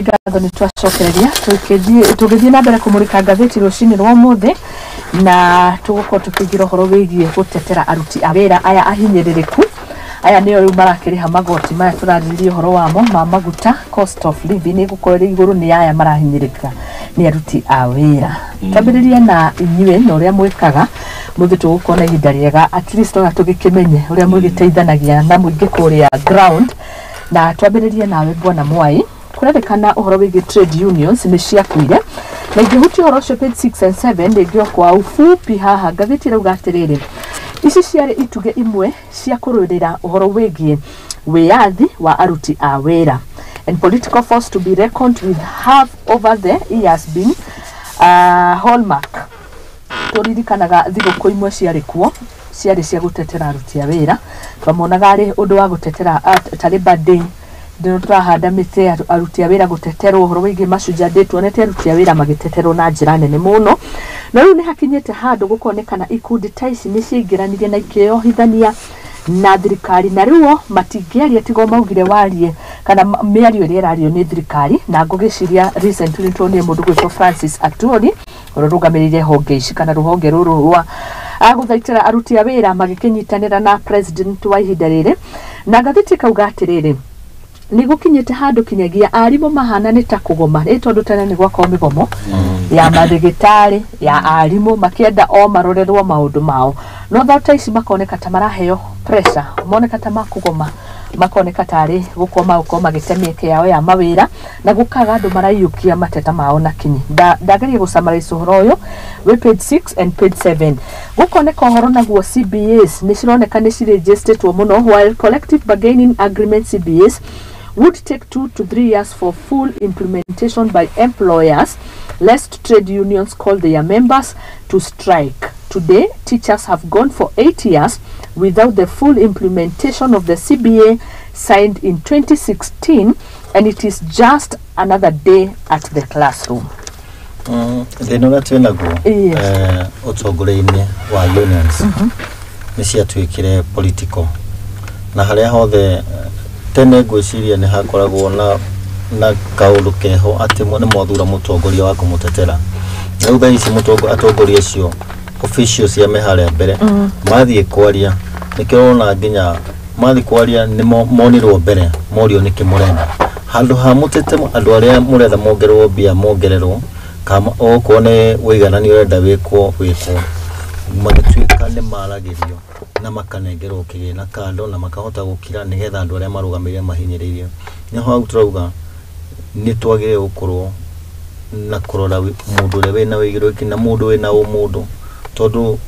Ngatho ni twacokereria tugithie na mbere kumurika ngatheti rucini rwa muthe na tugukorwo tukigira horo wigie gutetera aruti a wira aya ahinyiririku aya niyo riu marakiriha magoti maya turaririe horo wamo ma maguta cost of living gukorwo iguru ni aya marahinyirika ni aruti a wira tambiririe na inywe no ria mwikaga muthe tugukona ihinda riega at least ona tugikimenye uria mwigiteithanagia na mwingi kuria ground na twambiririe nawe bwana Mwai kurerekana uhoro wigi trade unions ni ciakuire na igihuti horo cio page 6 and 7 ndigio kwa ufupi haha ngatheti rauga atiriri ici ciari ituge imwe cia kururira uhoro wigi wiyathi wa aruti a wira and political force to be reckoned with have over the years been hallmark turirikanaga thigũkũ imwe ciari kuo ciari cia gutetera aruti a wira twamonaga ari undu wa gutetera taliba day ndino turahanda mite aruti a wira guteterwo uhoro wigi macuja day tuonete aruti a wira magiteterwo na njira nene muno na riu ni hakinyete handu gukonekana ikundi taici ni ciingiranirie na ikiohithania na thirikari na riu matingiaria tigo maugire warie kana miario iri irario ni thirikari na ngugiciria recently tuonie mundu gwitwo Francis Atwoli rurugamirire honge ici kana ruhonge ruru rwa aguthaitira aruti a wira magikinyitanira na president wa ihinda riri na ngatheti kauga atiriri ni gukinyete handu kinyagia arimo mahana ni ta kugoma ni tondu tene ni gwakwa migomo ya mathigitari ya arimo makienda o marorerwo maundu mao no thauta ici makoneka ta maraheo pressure moneka ta makugoma makoneka tari gukoma ukoma gitemieke yao ya mawira na gukaga andu marayukia mateta mao na kinyi ndagarie gusummarize uhoro uyu we page 6 and page 7 gukoneka uhoro naguo CBAs ni cironeka ni registered muno while collective bargaining agreement CBAs would take 2 to 3 years for full implementation by employers, lest trade unions call their members to strike. Today, teachers have gone for 8 years without the full implementation of the CBA signed in 2016, and it is just another day at the classroom. Thina twenago utongore-ini wa unions ni ciatwikire political na haria hothe tene gwiciria ni hakoragwo na kaundu keho ati ni mwathura mutongoria wa kumutetera riu thaa ici atongoria cio officials ya meharia mbere mathie kwaria nikirona nginya mathie kwaria ni monirwo mbere morio ni kimurenda handu ha mutete andu aria murenda mongerwo bia mongererwo kama okone wiganani urenda wikwo magituika ni maragirio na makanengerwo kigina kando na makahota gukira nigetha andu aria marugamire mahinyiririo ni ho turauga ni twagire gukorwo na kurora mundu uri wina wigirwo na mundu wina mundu tondu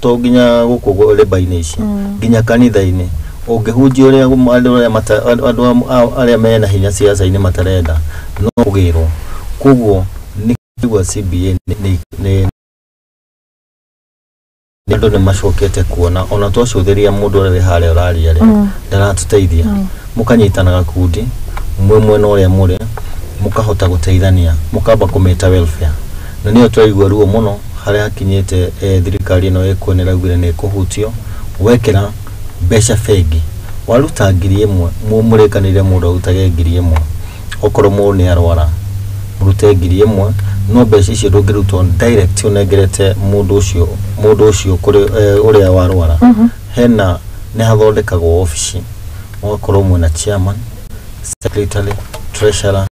to nginya guko leba-ini ici nginya kanitha-ini ungihunjia uria andu aria mena hinya siasa-ini matarenda no kugirwo kuguo ni kigwa CBA ni ndio ni mashokete kuona ona twacuthiria mundu uri haria uraria ri ndaratuteithia mukanyitana gakundi mwe no ria muri mukahota guteithania mukamba kumeta welfare na niyo twaigua ruo muno haria kinyete thirikari no ekwonera gwire ni kuhutio wekera besha fegi waruta ngiri imwe murekanire mundu utage ngiri imwe okoro mu ni arwara murute ngiri imwe no besha icio ndungirutwo direct unengerete mundu ucio kuri uria warwara hena ni hathondekagwo office okoro mu na chairman secretary treasurer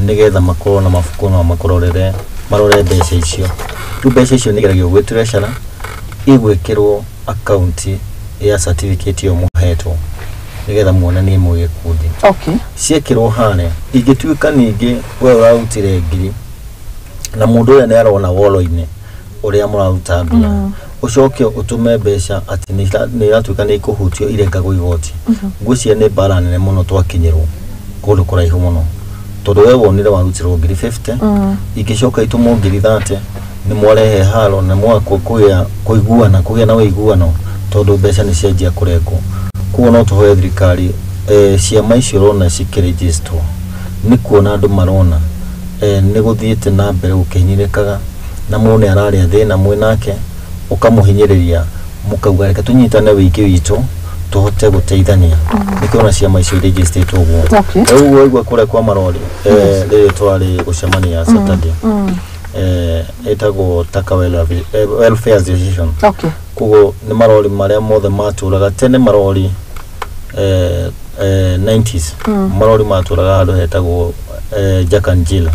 nigetha makorwo na mafuko na makororere marore besha icio besha icio nigeragio gwi treasurer igwikirwo account ya certificate yo muhetwo nigetha muonanie mwe gikundi ciekirwo hane ingituika ningi we urarutire ngiri na mundu uria ni arona wolo-ini uria muraruta mbia ucoke utume besha ati ni iratuika ni kuhutio irengagwo igoti ngwiciria ni bara nene muno twakinyirwo kundu kuraihu muno tondu we wonire warutirwo ngiri 50 igicoka itumo ngiri 30 ni mwarehe halo na mwako kuiguana kugia na wiguano tondu besha ni cenjia kurengwo kuo no tuhoe thirikari ciama icio rona cikiregister ni kuona andu marona ni guthiite na mbere ukinyirikaga na mune araria thina mwe nake ukamuhinyiriria mukauga reka tunyitane wiki witu tuhote guteithania nikiona ciama icio registered uguo uguo kure kwa marori riri twari gucemania Saturday etagwo taka welfare association kugo ni marori maria mothe maturaga tene marori 90s marori maturaga handu hetagwo Jakanjila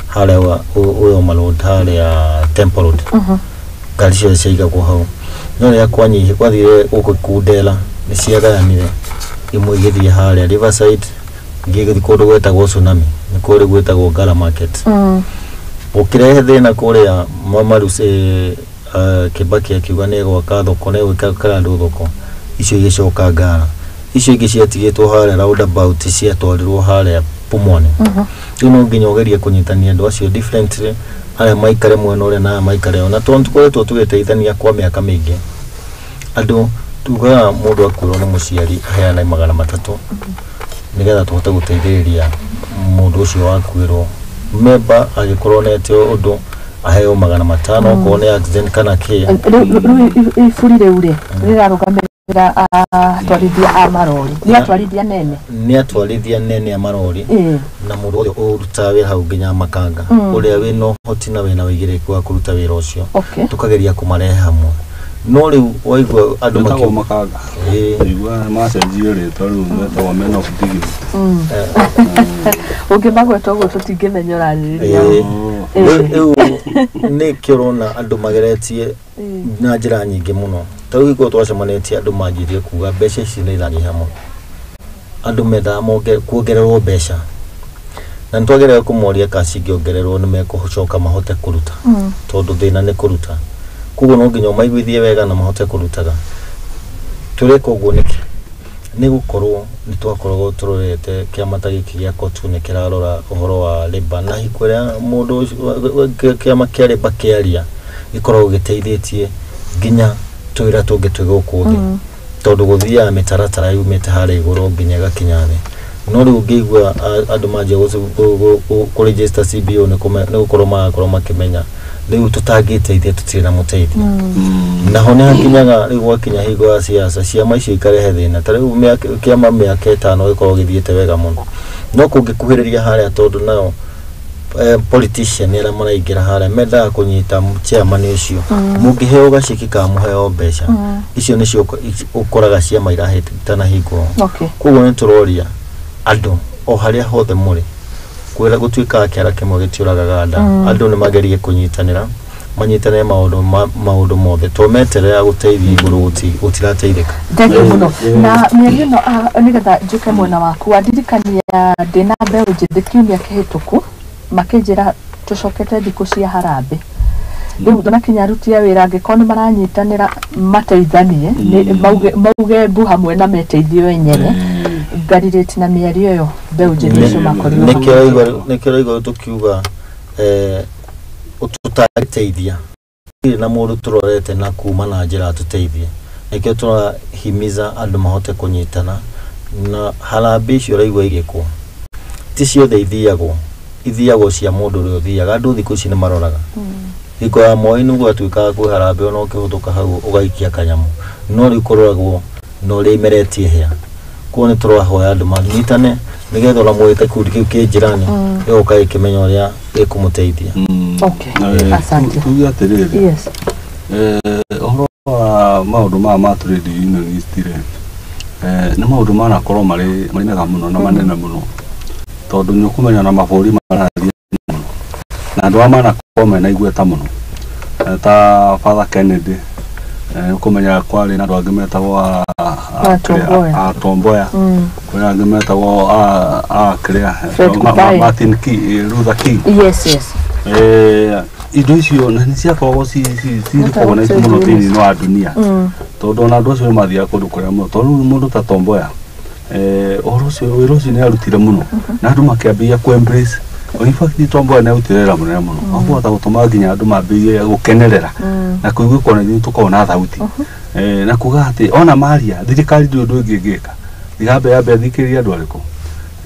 harewa uyo malod haria Temple Road garicio ciigagwo hau no ya kwanyi kwathire ukukundela ni ciagayanire imwe igithie haria Riverside ngigithie kundu gwetagwo Tsunami ni kuri gwetagwo Gala Market ukirehe thina kuria mamaruse Kibaki akiuga ni gwaka thoko ne gwika thoko icio igicoka Ngara icio ingi ciatigitwo haria roundabout ciatwarirwo haria Pumwani no nginya ugerie kunyitania andu acio differently aria maikare mwena ule na maikare ona tondu kwetu tugeteithania kwa miaka mingi andu tuga mundu akwirwo ni muciari heana 300 nigetha tuhote guteithĩrĩria mundu ucio wakwirwo member agikorwo netio undu aheo 500 ko ne accident kana ki ifurire ure rirarugamira atwarithia a marori ni atwarithia nene a marori na mundu ucio uruta wira hau nginya Makanga uria wino hoti na wina wigiriki wa kuruta wira ucio tukageria kumarehe hamwe no riu waigwa andu Makanga igwa macenjio ritwa riu metagwo men of dignity ungimagweta uguo tutingimenyoraniria ni kirona andu mageretie na njira nyingi muno tau iko twacemanĩtie andu manjirie kuga mbeca ici nĩ iranyiha muno andu metha kuongererwo mbeca na ntwagereire kumuoria kaci ngiongererwo nĩ mekucoka mahote kuruta tondu thina nĩ kuruta kugo no nginya maiguithie wega na mahote kurutaga tureka uguo nĩ gukorwo nĩ twakoragwo turorete kiama ta giki gĩa kotu nĩ kirarora uhoro wa labor na hikuria mundu kiama kĩa labor kĩaria gikoragwo gĩteithĩtie nginya twira tungi twiguku thi tondu guthia mitaratara yumite haria iguru nginya gakinya thi no riu ngigwa andu manje ku register CBO ni gukorwo makimenya riu tutangiteithia tutire na muteithia na hone nginyaga riu gwakinya hingo ya siasa ciama icio ikarehe thina ta riu kiama miaka 5 gikorwo githiete wega muno no kungikuhiriria haria tondu nao politician era maraingira haria menda kunyita chairman ucio mungiheo gaciki ka muheo mbeca icio nicio ukoraga ciama irahitana hingo kugo ni turoria andu o haria hothe muri kwira gutuika kiara kimwe gitiuraga nda andu ni magerie kunyitanira manyitanire maundu mothe tometerera guteithia iguru utirateithika ndege muno na mieri no nigetha njuke mwena waku andirikania ndina mbeu njithi kiumia kihituku makijira tucokete thiku cia harambe riu ndona kinya rutia wira ngikoni maranyitanira mateithanie mauge mbu hamwe na meteithio wenyewe garirete na mieri yo mbeu njithi cio makorirwo nikiro iguru tukiuga ututateithia na mundu turorete na kuma na njira tuteithie nikio turahimiza andu mahote kunyitana na harambe icio raigwa igikwo ti ciothe ithiagwo cia mundu uri uthiaga andu thiku ici ni maroraga iko ya moinu gwatuika kwi harambe ona ukihutuka hau ugaikia kanyamu no ri kuroragwo no ri meretie hia kuone turahoya andu manyitane nigetha la mwete kudi kiu ki jirani yo kai kimenya uria ikumuteithia asante tuya terere yes ohoro maundu ma trade union istire na maundu mana korwo mari mega muno na manene muno tondu nyukumenya na maburi marathia muno na andu amana kome na igweta muno ta Father Kennedy kumenya kwari na andu angi metagwo Tomboya kuna angi metagwo Martin Luther King yes indo icio na niciakoragwo recognize muno thĩinĩ wa dunia tondu ona andu acio mathia kundu kuria muno tondu mundu ta Tomboya wĩra ũcio nĩ arutire muno na andu makiambia ku embrace in fact Tomboya nĩ arutirera mũnene muno ahota gũtũma nginya andu mambĩrĩrie gũkenerera na kũigua kona nĩ tũkorwo na thauti na kuga atĩ ona maria thirikari ndĩ ũndũ ũngĩ ĩngĩka yambe thikĩrĩria andu arĩkũ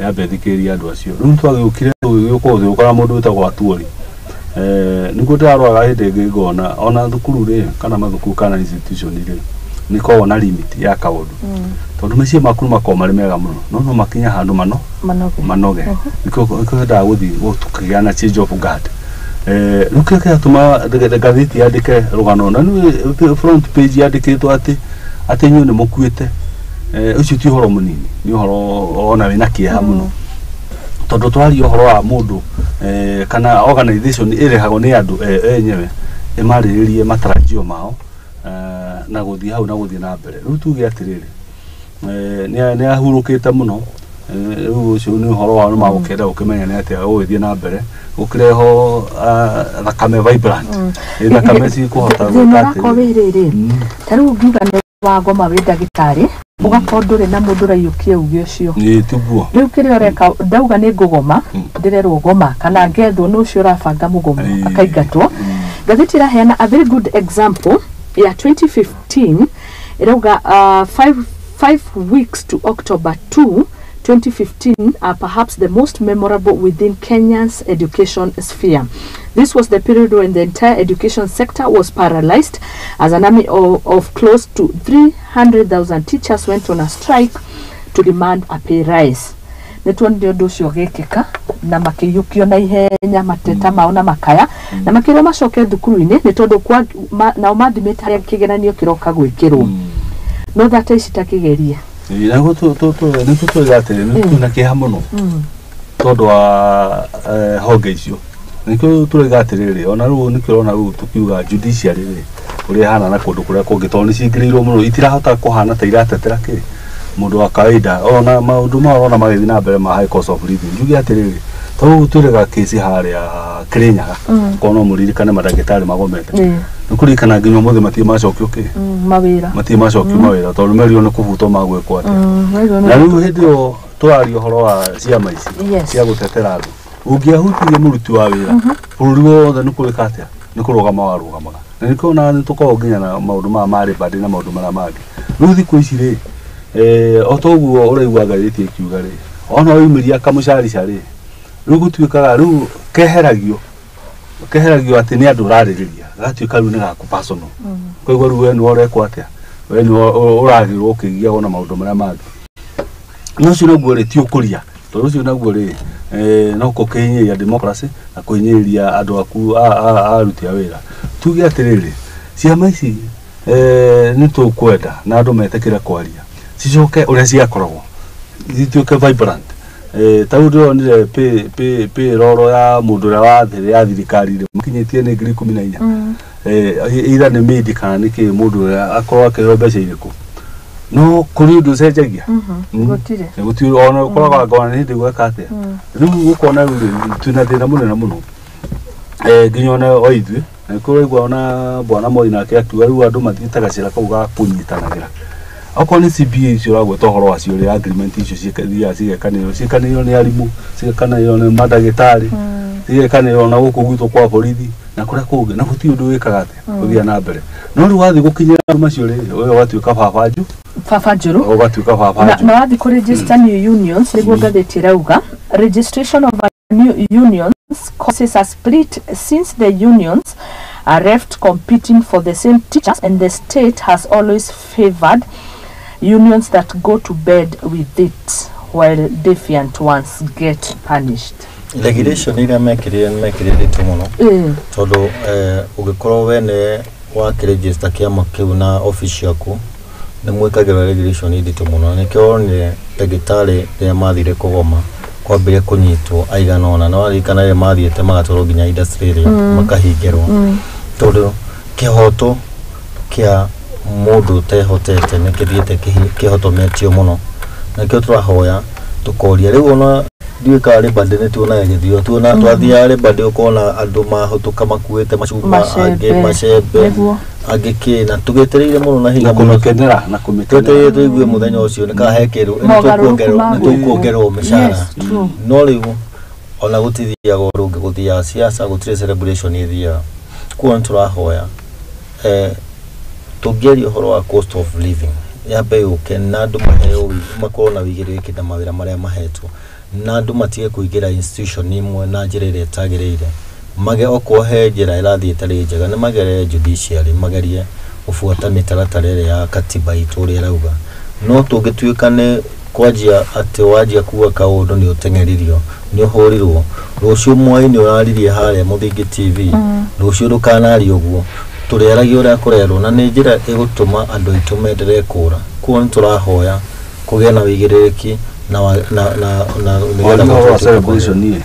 yambe thikĩrĩria andu acio rĩu twagĩũkire gũgĩũka ũkora mũndũ wĩtagwo Atuori niguo ndarwaga hĩndĩ ĩngĩ ngona ona thukuru rĩ kana mathukuru kana institution rĩ niko wona limit ya kaundu tondu meci makuru makoma mega muno no makinya handu manoge niko da guthi gutukiga na change of guard nukeke atuma gatheti yandike rugano na ni front page yandikitwo ati nyu ni mukuite ucio ti horo munini ni horo ona wina kieha muno tondu twari horo wa mundu kana organization irehago ni andu enyewe emariririe matarajio mao na guthi hau na guthi na mbere riu tuge atiriri ni ahurukite muno riu ucio ni horo wa ma gukenda ukimenya ni atia uthie na mbere ukireho thakame vibrant thakame ci kuhota gutatiri taru ngiuga ni wa ngoma wi ndagitari ugakondore na mundu raiyukie uge ucio ni tuguo riu kire oreka ndauga ni ngugoma ndirerwo goma kana ngethwo no ucio urabanga mugomo akaigatwo gatheti raheana a very good example ya 2015 irauga 5 weeks to October 2 2015 are perhaps the most memorable within Kenya's education sphere. This was the period when the entire education sector was paralyzed as an army of close to 300,000 teachers went on a strike to demand a pay rise. Netuonde undu ucio gekeka na makiyukio na ihenya mateta maona makaya na makiro macoke thukuru-ini ni tondu kwa na mathimite haria kigeranio kiroka gwikirwo no thata icitakigeria na gutu niko twigatire niko na kiha muno tondu wa honge icio niko twigatire ona riu nikirona riu tukiuga judiciary ri uri hana na kundu kuria kungi tondu cingiriirwo muno itirahota kuhana ta iratetera kiri mundu wa kawaida ona maundu marona magithi na mbere ma high cost of living jugi atiriri to turega kesi haria Kirinyaga kono muririkane madagitari magomete nukurikana nginya mothe mati macokio ki mawira mati macokio mawira tondu merio ni kubuto magwekwo ate na riu hindio twario horo wa ciama ici cia gutetera andu ungiahutirie muruti wa wira bururi wothe nikurika atia nikurugama warugamaga na nikona ni tukorwo nginya na maundu ma mari badi na maundu mara mangi riu thiku ici ri otoguo uraigua gatheti ikiuga ri ona uimiria kamucari cari riu gutuikaga riu keheragio ati ni andu raririria gatuika riu ni gaku personal koiguo riu we ni urekwo atia we ni uragirwo ukigia ona maundu maria mangi no cio naguo ri ti ukuria tondu cio naguo ri no kukinyiria democracy na kuinyiria andu aku aruti a wira tuge atiriri ciama ici ni tukwenda na andu metekire kwaria cicoke uria ciakoragwo zituike vibrant taudo ni pe roro ya mundu ria wa thiri ya thirikari ri makinyitie ni 14 ira ni midi kana ni ki mundu ria akorwo akiro mbeca iriku no kuri ndu cenjagia gutire ona ukoragwo ngona hindi gweka atia riu gukona twina thina munene muno nginya ona oithwe kurigwa ona bwana moi nake akiuga riu andu mathitaga cira kuga kunyitanagira akwa ni CBA icio ragwe tohoro wacio ri agreement icio cikaniro ni arimu cikaniro ni madagitari cikaniro na guku gwitu kwa borithi na kuria kungi na guti undu wikaga atia uthia na mbere no ri wathi gukinyira macio ri we watuika fafanjuru watuika fafanjuru na wathi ku register new unions niguo gatheti rauga registration of new unions causes a split since the unions are left competing for the same teachers and the state has always favored unions that go to bed with it while defiant ones get punished. Legislation ira mekire tu muno tondu ugikorwo wene wa register kiama kiu na office yaku ni mwikagira legislation iri tu muno nikio ni ndagitari ria mathire kugoma kwambire kunyitwo aigana ona no arikana ria mathiete magatoro nginya industry ria makahingirwo tondu kihoto kia mundu tehotete nikithiete kihotometio muno nakio turahoya tukoria riu ona ndiwika ri bande ne tuona githio tuona twathia ri bande ukona andu mahotuka makuete macuma age macembe age kina tugetereire muno na higa muno kenera na kumitetere tuigue muthenya ucio ni kahekerwo ni tukuongerwo mishara no riu ona gutithia gorungi guthia siasa gutire celebration ithia kuona turahoya tugerio horo wa cost of living yabe ukena andu maheo makorwo na wigiriki na mawira maria mahetwo na andu matige kuigira institution imwe na njira ire tagirire mage okwo he njira irathie tari njega ni magere judiciary magerie ufuata mitaratara ya katiba itu ria rauga no tungituikane kwajia ati wajia kuwa kaundu ni utengeririo ni uhorirwo rucio mwai-ini uraririe haria Muthingi TV rucio rukanari uguo tureragia uria kurerwo na ni njira igutuma andu aitu menderee kura kuo turahoya kugia na wigiririki na celebration ni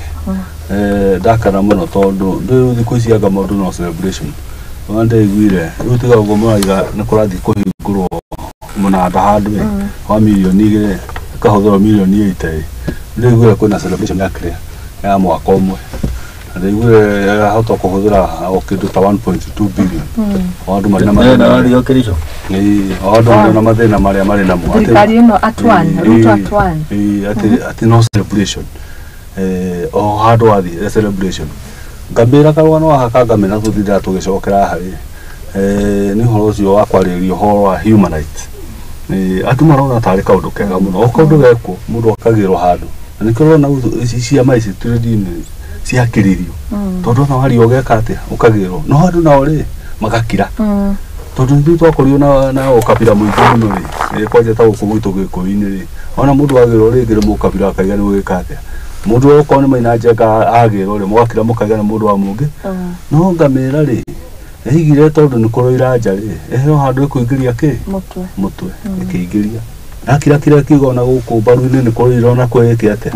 dakara muno tondu ndu thiku ici anga maundu no celebration wande igwire rutiga ugo maiga ni kurathi kuhingurwo munada handu wa milioni igire kahuthira milioni 8 ndu igwire kuna celebration ya clear ya mwaka umwe ndu igwire hauta kuhuthira okindu ta 1.2 billion wandu marina mathina rio kirisho wandu marina mathina maria mari namo thirikari ino atwan ruto atwan ati no celebration o handu athi celebration ngambira karwa no hakanga mena tuthira tugicokera hari ni horo ucio wa kwaririo horo wa human rights atu marona tari kaundu kega muno o kaundu geko mundu akagirwo handu ni kirona cia maici turidini ciakiririo tondu na hari ogeka ate ukagirwo no handu na ori magakira tondu ndi twakorio na ukabira muingi muno ri kwaje ta ukuguito gikuini ri ona mundu agirwo ri ngire mukabira akaiga ni wika ate mundu okone maina njega agirwo ri mwakira mukaiga na mundu wa mungi no ngamira ri higire tondu ni kuroira njari eho handu ikuingiria ki mutwe ikiingiria akira kira kigo na guku baru-ini ni kuroira na kweke ate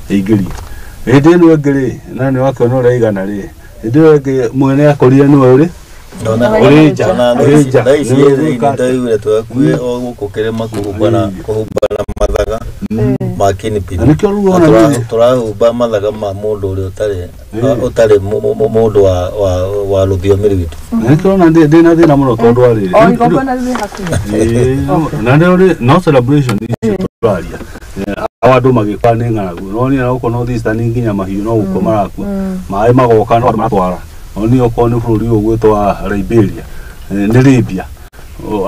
ingiria indi no ngiri na ni wake no reigana ri indi wake mwene akorire ni uri orija ndaiwe twakuye o guku kirema kuhumbana mathaga makini pini nikyo ruona turahumba mathaga ma mundu uri utari mundu wa ruthiomi rwitu nikyo na ndina thina muno tondu ari na ndi no celebration ni turaria awandu magikwana ng'aragu no ni uko no this tani nginya mahiu no uko maraku mai magoka no matwara oni uko ni bururi ugwitwa Liberia ni Libya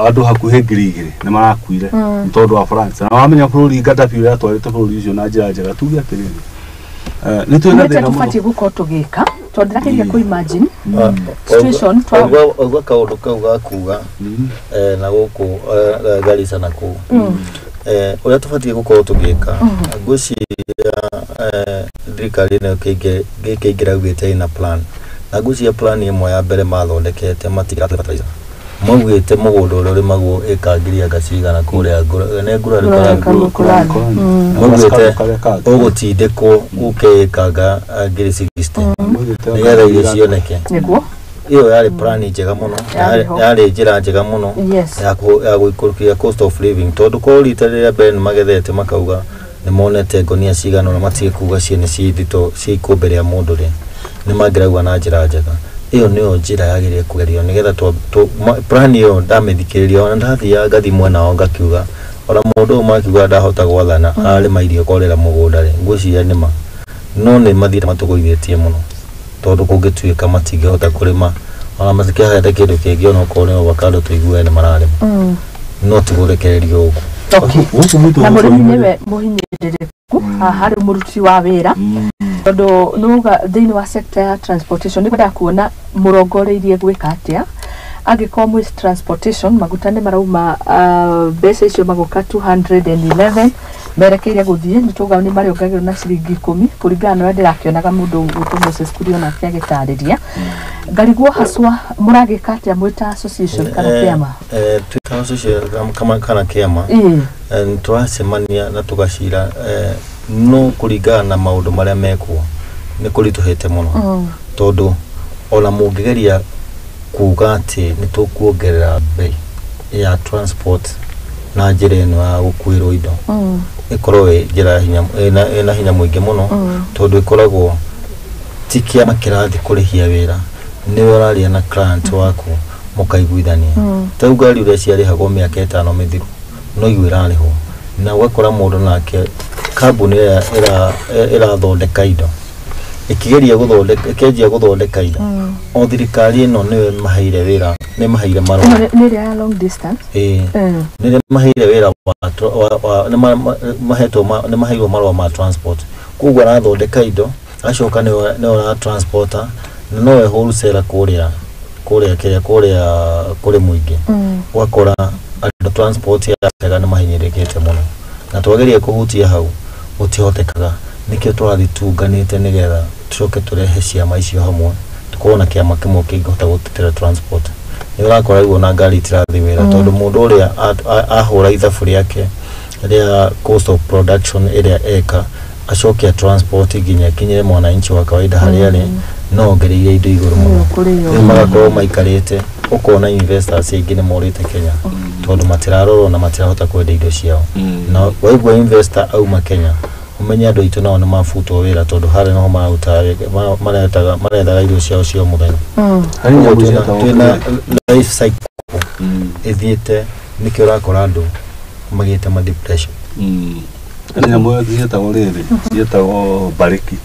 andu hakuhe ngirigire ni marakuire tondu wa France na wamenya bururi Gaddafi ya twarite bururi ucio na njira njega tuge atiriri ni twina thina muno tufati guko tugika tondu ndakiria ku imagine situation twa kaundu kau gakuga na guku Garissa na ku uria tufatie gukorwo tugika ngwiciria thirikari ino kiingira ugite ina plan na ngwiciria plan imwe ya mbere mathondekete matiga fertilizer mugite mugundu uria urimagwo ikangiria ngacigana kuria ne ngura mugite ugutindikwo ukikanga ngiri 60 nigetha irio cioneke niguo iyo yari plan njega muno yari njira njega muno ya guikurukia cost of living tondu ko ritaria ben magethete makauga ni monete ngonia cigano na matige kuga ciene cithito ciikumbere ya mundu ri ni magiragwa na njira njega iyo niyo njira yagirie kugerio nigetha plan iyo ndamithikiriria ona ndathia ngathi mwena o ngakiuga ona mundu makiuga ndahota gwathana ari mairio korera mugunda ri ngwiciria nima no ni mathira matugoithetie muno tondu kungituika matingihota kurima ona matikihete kindu kingi ona ukorwo ni avocado tuigue ni mararima no tigurekererio ugu na murimi niwe muhinyiriku hari muruti wa wira tondu nuga thiini wa sector ya transportation ni kwenda kuona murongoreirie gwika atia agiko mu transportation maguta ni marauma base icio maguka 211 merekeire guthie nituga ni mari ongagirwo na ciringi 10 kuringana na ndirakionaga mundu gutu Moses kurio na kiagitariria ngarigwo haswa muragika atia mwita association kana kiama twita association kama kana kiama twacemania na tugacira no kuringana na maundu maria mekwo ni kurituhete muno tondu ona mungigeria kuga ati ni tukuongerera bei ya transport na njira ino ya gukuirwo indo ikorwo njira hinya ina hinya muingi muno tondu ikoragwo tikia makirathi kurihia wira ni uraria na client waku mukaiguithania tauga ri uria ciarihagwo miaka 5 mithiru no igwirarihwo na ugakora mundu nake kambuni ira thondeka indo ikigeria guthondeka indo o thirikari ino ni mahaire wira ni mahaire maro ni ya long distance ni mahaire wira ni mahairwo maro ma transport kugwa na thondeka indo acoka ni ora transporter no whole kuria kule muingi wakora andũ transport ya tega nĩ mahinyĩrĩkĩte mũno na twageria kũhutia hau gũtihotekaga nĩkĩo twathitũnganĩte nĩgetha tũcoke tũrehe ciama icio hamwe tukorwo na kĩama kĩmwe kĩngĩhota gũtetera transport nĩ ũrakora rĩu na ngari itirathiĩ wĩra tondũ mũndũ ũrĩa ahũra ithabu rĩake rĩa cost of production ĩrĩa eka acokia transport nginya kinyĩre mwananchi wa kawaida harĩa arĩ no ongereire indo igũrũ mũno magakorwo maikarĩte ukona investors aingĩ nĩ morĩte Kenya tondũ matirarorwo na matirahota kwendia indo ciao na waigua investor auma Kenya umenya andũ aitũ nao nĩ mabutwo wĩra tondũ harĩ no marethaga indo ciao cio mũthenya twĩna life cycle ithiĩte nĩkĩo ũrakora andũ magĩte ma depression nyamũ ciĩtagwo rĩrĩ ciĩtagwo bariki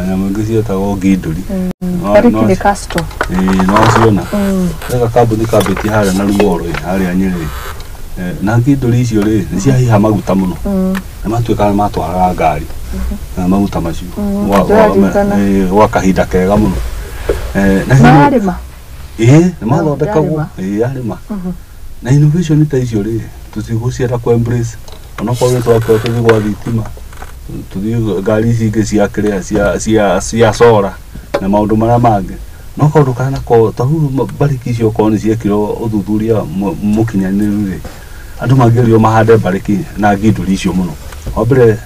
nyamũ ingĩ ciĩtagwo ngindũri bariki nĩ castle no ciona ega kambuni kambĩti harĩa na Ruoro harĩa Nyeri na ngindũri icio rĩ nĩ ciahiha maguta mũno na matuĩkaga matwaraga ngari na maguta macio gwa kahinda kega mũno na arĩma nĩ mathondekagwo arĩma na innovation ta icio rĩ tũtigũcienda ku embrace ona kwa wetu wako tũgwa thitima tũthiĩ ngari ici ingĩ cia kĩrĩa cia sora na maũndũ marĩa mangĩ no kaũndũ kana ko tondũ bariki icio ko nĩ ciekirwo ũthuthuria mũkinyanĩru rĩ andũ mangĩrio mahande bariki na ngindũri icio mũno wa mbere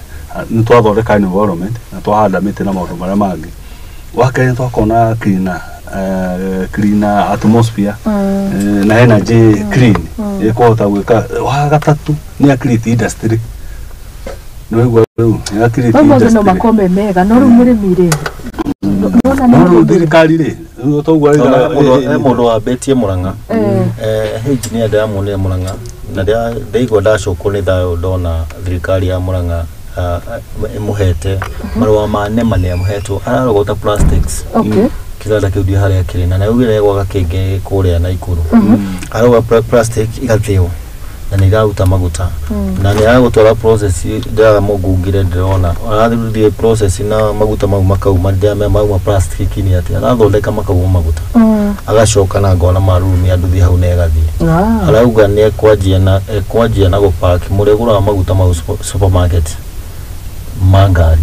nĩ twathondeka environment na twahanda mĩtĩ na maũndũ marĩa mangĩ wa kerĩ twakona clean atmosphere na energy clean ĩkũhota gwĩka wa gatatũ nĩ create industry no igwa rĩu nĩ create industry no makome mega no rĩu mũrĩmi rĩ no thirikari rĩ togwa mũndũ wambĩtie Mũrang'a engineer ndamuonire Mũrang'a na ndaigua ndacokwo nĩ thayũ ndona thirikari ya Mũrang'a ĩmũhete marũa ma nema nĩ amũhetwo ararogota plastics kĩganda kĩu ndio harĩa kĩrĩ na naugire gwaga kĩngĩ kũrĩa na Ikuru aroga plastic igathĩo na nĩ iraruta maguta na nĩ aragũtwara process ndaga mũngungire ndĩrona arathirudie process na maguta mau makauma ndĩame mauma plastic kini atĩ arathondeka makauma maguta agacoka na ngona marumi andũ thi hau na egathiĩ arauga nĩ ekwanjia na gũpark mũregũra maguta mau supermarket mangari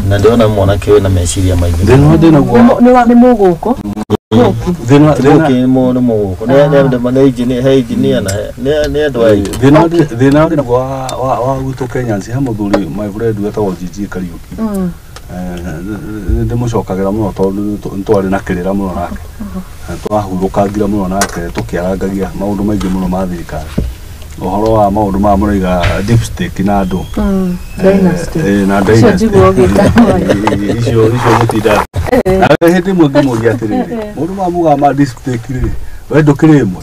na ndĩona mwanake wĩna meciria maingĩ nĩ mũgũkũ thĩna wa gwitũ Kenyans he mũthuri my friend wetagwo Gigi Kariuki ndĩmũcokagĩra mũno tondũ nĩtwarĩ na kĩrĩra mũno nake twahurũkangira mũno nake tũkĩarangagia maũndũ maingĩ mũno ma thirikari ũhoro wa maũndũ ma mũraiga dipstick na andũ na dynasty icio mũtinda na hĩndĩ ĩmwe ngĩmũria atĩrĩrĩ mũndũ mamuga ma dipstick rĩ we ndũkĩrĩ ĩmwe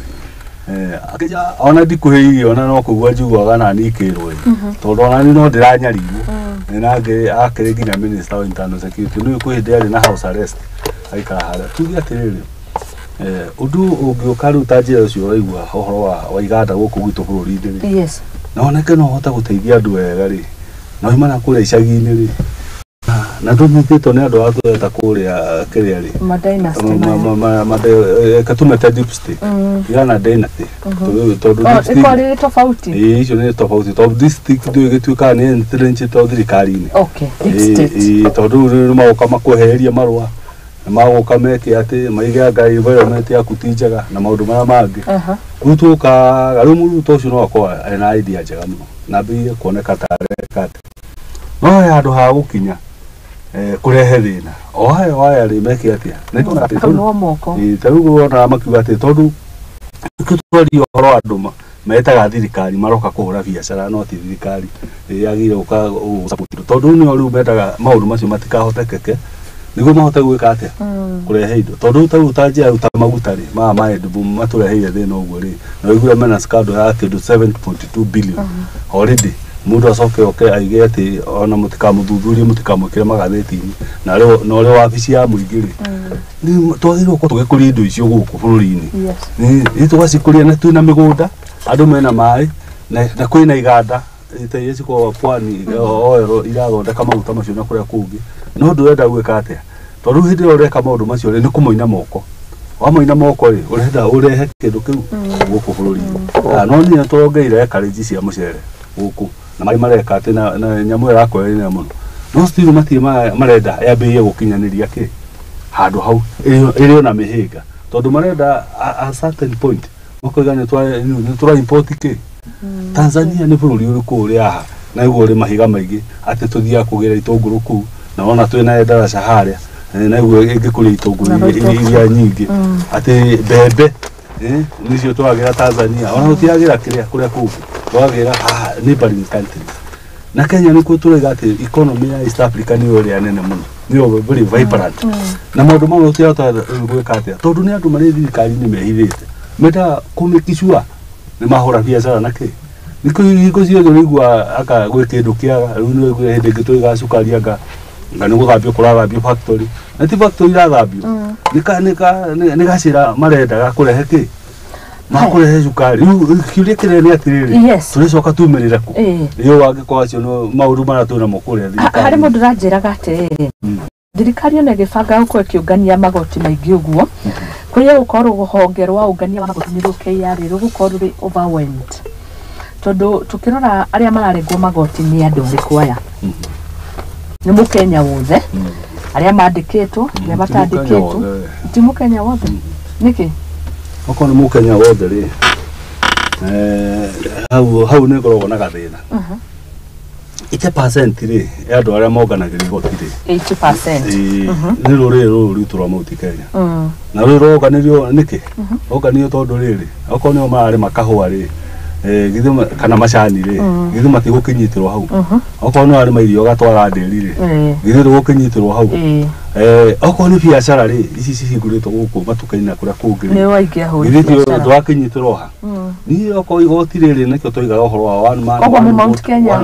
akĩja ona ndikũhĩire ona no kũigua njiguaga na nikĩrwo tondũ ona ni no ndĩranyarirwo nake akĩrĩ nginya minister wa internal security nĩ kwĩ hĩndĩ arĩ na house arrest aikara harĩa tuge atĩrĩrĩ ũndũ ũngĩũka rĩu ta njĩra ũcio ũraigua ũhoro wa iganda gũkũ gwitũ bũrũri-inĩ rĩ na oneke no ũhote gũteithia andũ wega rĩ na oimana kũrĩa icagi-inĩ rĩ na ndũmĩtĩtwo nĩ andũ atweta kũrĩa kĩrĩa rĩ katumete dipstick yana dynasty tondũ ĩkorĩ tofauti icio nĩ tofauti tondũ dipstick ndio ĩgĩtuĩkaga nĩ entrenchĩtwo thirikari-inĩ tondũ rĩu magoka makwehereria marũa magoka meke atĩ maigaga environment yaku ti njega na maũndũ marĩa mangĩ rĩu tũkaga rĩu mũrutwo ũcio no akorwo ena idea njega mũno na mbia kuoneka ta areka atĩ no handũ ha gũkinya kũrehe thĩna o haya rĩ meke atĩa tarĩu wona makiuga atĩ tondũ tũtwaria ũhoro wa andũ metaga thirikari maroka kũhũra biacara no ti thirikari yagĩrĩire gũsapotio tondũ nĩo rĩu mendaga maũndũ macio matikahotekeke nĩguo mahote gwĩka atĩa kũrehe indo tondũ rĩu ta njĩra ruta maguta rĩ ma endubu matũreheire thĩna ũguo rĩ na ũiguire mena scandal ya kĩndũ 7.2 billion already mũndũ acoke aige atĩ ona mũtikamũthuthurie mũtikamwĩkĩre magathĩti-inĩ na ũrĩa wabici ya mũingĩ rĩ twagĩrĩirwo gũkorwo tũgĩkũria indo icio gũkũ bũrũri-inĩ nĩ tũgacikũria na twĩna mĩgũnda andũ mena maĩ na kwĩna iganda ta iria cikoragwo pwani oero irathondeka maguta macio na kũrĩa kũngĩ no ndũrenda gwĩka atĩa tondũ hĩndĩ ĩrĩa ũreka maũndũ macio nĩ kũmoina moko wamaina moko ri urenda urehe kindu kiu guku bururi no ni turongeire kariji cia mucere guku na mai mareka ati na nyamu yakwa ina muno no still mati marenda yambirie gukinyaniria ki handu hau iri na mihinga tondu marenda a certain point mukoiga ni twa import ki Tanzania ni bururi uriku uri aha na iguo ri mahiga maingi ati tuthia kugira itunguru ku na ona twina ndaraca haria na iguo ingikuria itunguru iria nyingi ati bebe nicio twagira Tanzania ona utiagira kiria kuria ku twagira neighboring countries na Kenya ni kuturiga ati economy ya East Africa ni uri anene muno ni very vibrant na maundu mamwe utiata gwika atia tondu ni andu mari thirikari ni mehithite meta kumikishua ni mahora biashara na ki niko ciothe rigwa aka gwe kindu kiaga riu ni gwe hindi ngituiga cukari anga ngani guthambio kurathambio factory na ti factory irathambio nikacira marenda kurehe ki makurehe cukari riu kiuria kinene atiriri turicoka tumirire ku iyo wangikwa acio no maundu mara tuna mukuria thirikari hari mundu ranjiraga atiriri thirikari ona gibanga uko kiungania magoti maingi uguo kuya gukorwo guhongerwa ungania magoti ni KRA rugukorwo ri overwhelmed tondu tukirora aria mararengwo magoti ni andu riku aya ni mukenya wothe aria mandikitwo aria matandikitwo ti mukenya wothe niki oko ni mukenya wothe ri hau ni ngoragwo na gathina 80% ri andu aria monganagira igoti ri 80% ni ruri ritu rwa Mount Kenya na ruri roganirio niki roganirio tondu riri oko ni marari makahua ri githuma kana macani ri githuma ti gukinyitirwo hau oko no ari mairio gatwara nderi ri githuma gukinyitirwo hau oko ni biashara ri ici cihingurito guku matukaina kuria kungiri ni waingia hau githitio twakinyitirwo ha ni oko igoti riri nikio toigaga uhoro wa one man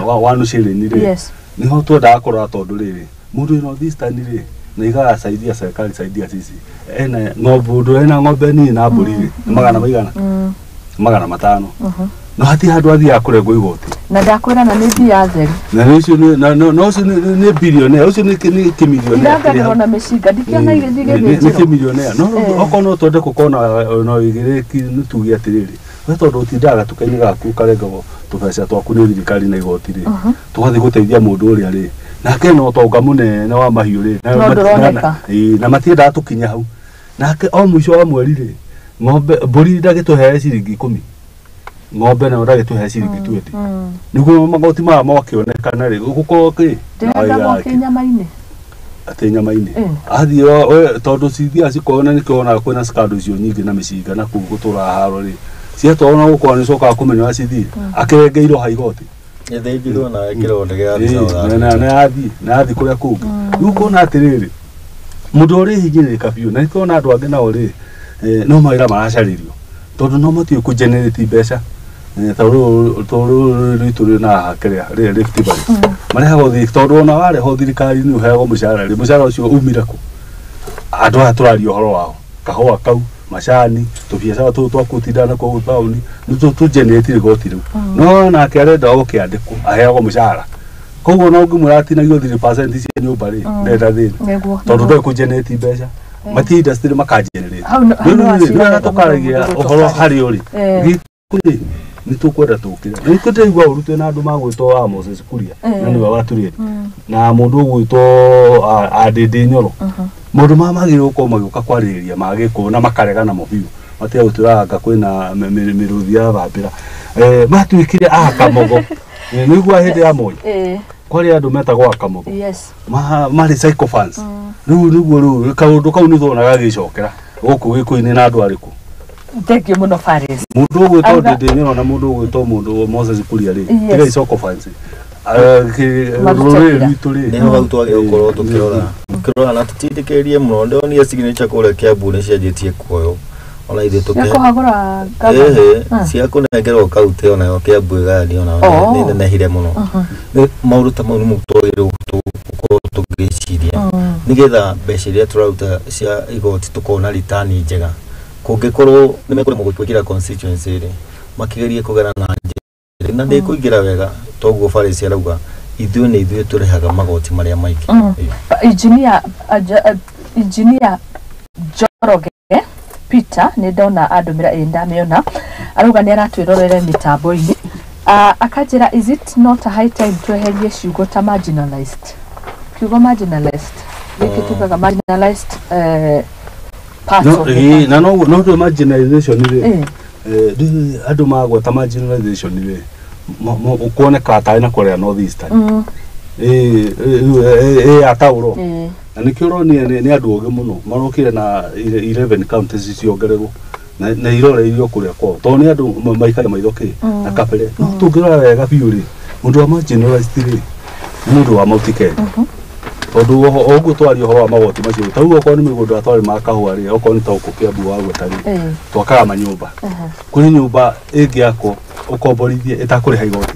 one shilling ri ni ho twenda akora tondu riri mundu ino this time ri na iga saidia serikali saidia sisi ena ng'ombe ni na mburi ri magana maigana magana matano no hati handu athia kurengwo igoti na ndakwira na ni bia theri na ucio no ucio ni billionaire ucio ni kimilionaire na meshiga dikiona igithige ni kimilionaire no oko no twende kukona no igireki nitugi atiriri we tondu utindaga tukaini gaku karengwo tubeca twaku ni thirikari na igoti ri tugathi guteithia mundu uria ri nake no tonga munene wa mahiu ri na matienda tukinya hau nake o mwisho wa mweri ri ng'ombe mburi ndagituhe ciringi 10 ng'ombe na ndagituhe ciringi 20 niguo magoti ma makionekana ri gukorwo ki nyama-ini ati nyama-ini athio we tondu cithia cikona nikiona kwina skado cio nyingi na miciga na kugutura haro ri ciatona gukora ni coka kumenya cithi akirengeirwo haigoti ethejirwo na ekirwo ndege na athi kuria kungi ukona atiriri mundu uri hinyirika biu na ikona andu angi nao ri no maira maracaririo tondu no mati ku generate mbeca tondu rituri na hakeria Rift Valley mareha gothi tondu na ware ho thirikari ni uheagwo mucara ri mucara ucio umire ku andu aturario horo wao kahua kau macani tubiacara tu twakutindana kwa town ni tu generate goti riu no na kerenda okiandikwo aheagwo mucara koguo no ngimuratinagio 3% cia nyumba ri ndenda thina tondu ndo ku generate mbeca mati industry makajenerate ndio tukaragia uhoro hari uri gikuri ni tukwenda tukira ni kutegwa urutwe na andu magwitwo wa Moses Kuria na ni waturire na mundu ugwitwo adede nyoro mundu mamagirwo ko magioka kwariria magikuona makarega na mubiu mati uturanga kwina miruthia bambira matuikire akamogo nigwa hindi ya moyo kwari andu metagwo akamogo mari psychophants niguo kaundu kau ni thonaga gicokera guku gikuini na andu ariku thank you muno Faris mundu ugwitwo ndende nyoro na mundu ugwitwo mundu Moses Kuria ri tiga psychophants niho gautu gukorwo tukirora na tutindikerie muno ndonire signature kuria Kiambu ni cianjitie kuoyo ona ithe kuhagura cia kunengerwo kauti ona yo Kiambu gani ona ni nenehire muno maundu ta mau ni mutogire gukorwo tugiciria nigetha mbeca iria turaruta cia igoti tukona ritani njega kungikorwo ni mekure mugwikira constituency ri makigerie kugera na njira na ndikuingira wega toguo Faris arauga ithuĩ turehaga magoti maria maingĩ engineer Njoroge Peter nä ndona andå mä ra ndamä ona arauga nä aratwä rorere mä tambo-inä akanjä ra is it not a high time tweherie ciugo ta marginalized kiugo marginalized gä kä tugaga marginalized parts of the na no to marginalization rä andå magweta marginalization rä kuoneka ta na Korea North Eastern atauro na nä kä ronia nä andå ogä må no marokire na 11 counties ciongererwo na iroreirio kå rä a kwao tondå nä andå maikaga maithokä na kabere no tå ngä rora wega biå rä må ndå wa marginalized rä må ndå wa multi-Kenya tondå å guo twaria å horo wa magoti macio ta rä u okorwo nä mä gå ndå atwarä ma kahåa rä okorwo nä ta å kå kä ambu wa gweta rä twakaga manyåmba kå rä nyåmba ä ngä akwo å komborithie ä takå rä ha igoti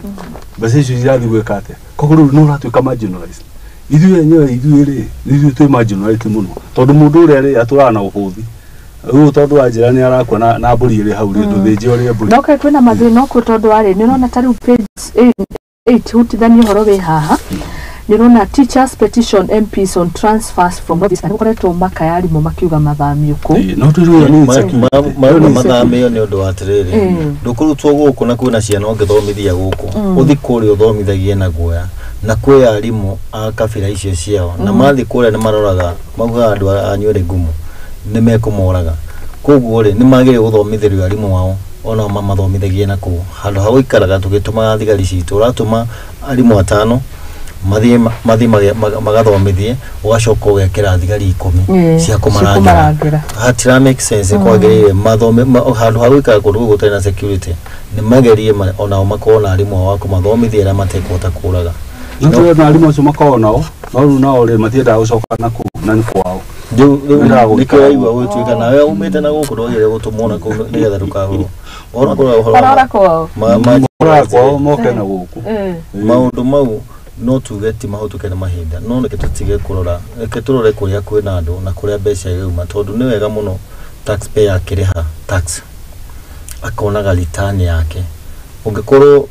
mbeca icio irathiä gwä ka atä koguo rä u no å ratuä ka marginalized ithuä enyewe ithuä rä ithuä twä marginalized må no tondå må ndå å rä a rä atå raga na å hå thi rä u tondå wa njä ra nä arakua na mbå ri ä rä hau rä ndå thä nje å rä a mbå ri noke kwä na mathä na kå tondå warä nä rona ta rä u page 8 hutithania å horo wä haha nä rona teachers petition MPs on transfers from office nä koretwo makaya arimå makiuga mathamio kå no tå rä mathamio nä å ndå wa atä rä rä ndå kå rutwo gå kå na kwä na ciana å ngä thomithia gå kå å thi kå rä å thomithagie na guoya na kwä arimå a kabira icio ciao na mathiä kå rä a nä maroraga maugaga andå anyuä ngumu nä mekå moraga koguo rä nä magä rä gå thomithä rio arimå wao ona mamathomithagie na kå handå ha gå ikaraga tå gä tå maga thigari citå å ratå ma arimå atano mathie magathomithie ugacoka ugekira thigari 10 cia kumarangira hatira make sense kwagirire mathome handu ha gwikara kundu gutari na security ni magerie ona makona arimu wa kumathomithia ra matekota kuraga no na arimu acio makona no na ore matienda gucoka na ni kwao nikyo igwa gwituika nawe umite na guku ndogire gutumona ku nigetha ndukahuru orora kwao moke na guku maundu mau no tuge ti mahutuke na mahinda no neke tutige kurora reke turore kuria kwina andu na kuria mbeca iuma tondu ni wega muno taxpayer akiriha tax akonaga return yake ungikorwo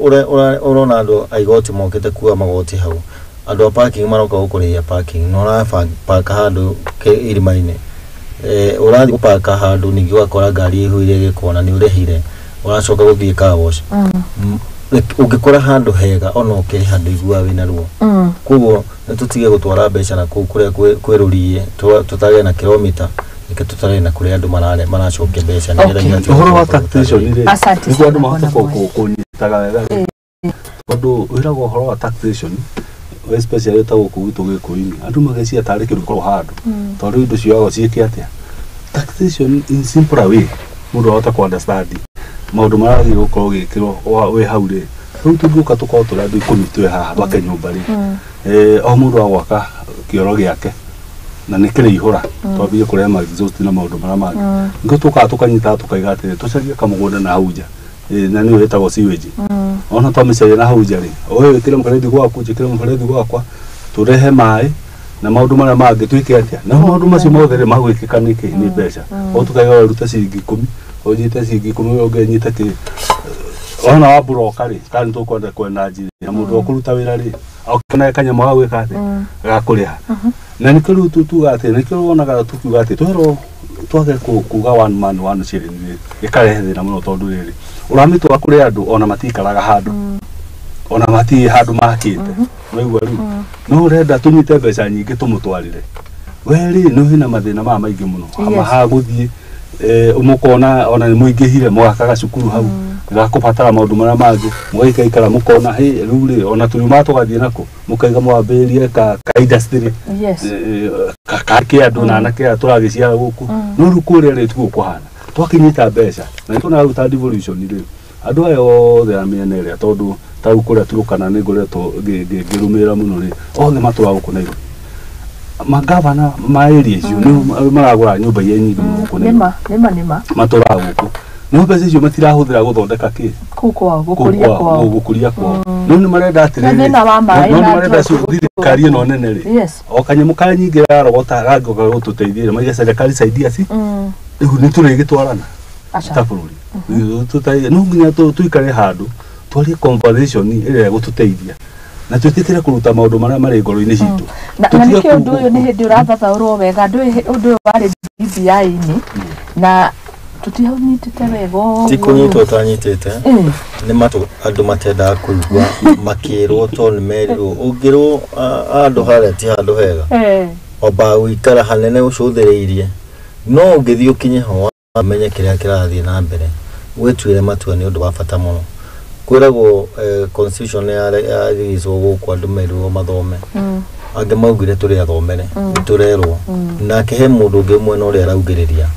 urona andu aigoti mokete kuwa magoti hau andu a parking maroka gukuria parking no ra park handu ke irimaine urathi gupaka handu ningi wakora ngari ihuire gikona ni urehire uracoka guthie car wash ungikora handu hega ona ukiri handu igua wina ruo kuguo tutige gutwara mbeca na kuria kwirurie tutage na kilomita ike tutare na kuria andu maracokia mbeca nigetha uhoro wa taxation ni niguo andu mahota kunyitaga wega tondu wiragwo uhoro wa taxation especially ta guku gitu gikuini andu magacia tari kindu korwo handu tondu indo ciago ciike atia taxation in simple way mundu ahota ku understand maundu maragi gukorwo gikirwo we hau ri riu tunguka tukorwo turi andu 10 twe haha twake nyumba ri o mundu agwaka kioro giake na nikire ihura twambie kuria ma exhaust na maundu mara mangi ngo tuka tukanyita tukaiga atiri tucarie kamugunda na hauja na ni wetagwo sewage ona twamicaria na hauja ri oyo kile mferethi gwaku jikire mferethi gwakwa turehe mai na maundu mara mangi twike atia na maundu macio mothe ri magwikika niki ni mbeca o tukaiga ruta ciringi 10 ojite ciringi 10 ongenyita ki ona wa broka ri kandi tukwenda kwenda njiri na mundu okuruta wira ri okona kanyama wa gwika ati gakuriha na nikiru tutuga ati nikiru onaga tukiuga ati twero twage kuga one man one shilling ikarehe thina muno tondu riri uramitwa kuri andu ona matikaraga handu ona mati handu makite noigwa riu no urenda tunyite mbeca nyingi tumutwarire weri no hina mathina ma maingi muno amaha guthie umukona ona muingihire mwakaga cukuru hau gakubatara maundu mara mangi mugaikaikara mukona he ruri ona tuyuma tugathie nako mukaiga mwambirie ka industry kake andu na anake turagiciara guku no rukure ri tugukuhana twakinyita mbeca na tuna ruta devolution ri andu ayo the amenere tondu tau kuria turukana ni ngoretwo ngirumira muno ri othe matura guku na magavana maeri icio ni maragura nyumba ye nyingi muko nima matura guku no mbeca icio matirahuthira guthondeka ki kuko gukuria kwa no ni marenda atiri no ni marenda thirikari no nene ri o kanyamu ka nyingi rarogota gagoka gututeithia maiga serikali saidia ci riu ni turigitwarana ta bururi tutai no nginya tuikare handu twari conversation ire gututeithia na tutitire kuruta maundu maria mari ngoro-ini citu na nikio undu uyu ni hindi urathathaurwo wega ndu undu wari BBI-ini na tutihonyitete wego tikunyitwo tanyitete ni matu andu matenda kuigwa makirwo to ni merirwo ungirwo andu haria ti handu hega oba wikara hanene ucuthireirie no ungithio kinye ho amenye kiria kirathie na mbere wetwire matua ni undu wa bata muno kwiragwo constitution ya rizo guku andu merirwo mathome ange maugire turi athomere turerwo nake he mundu ungi mwena uria araugiriria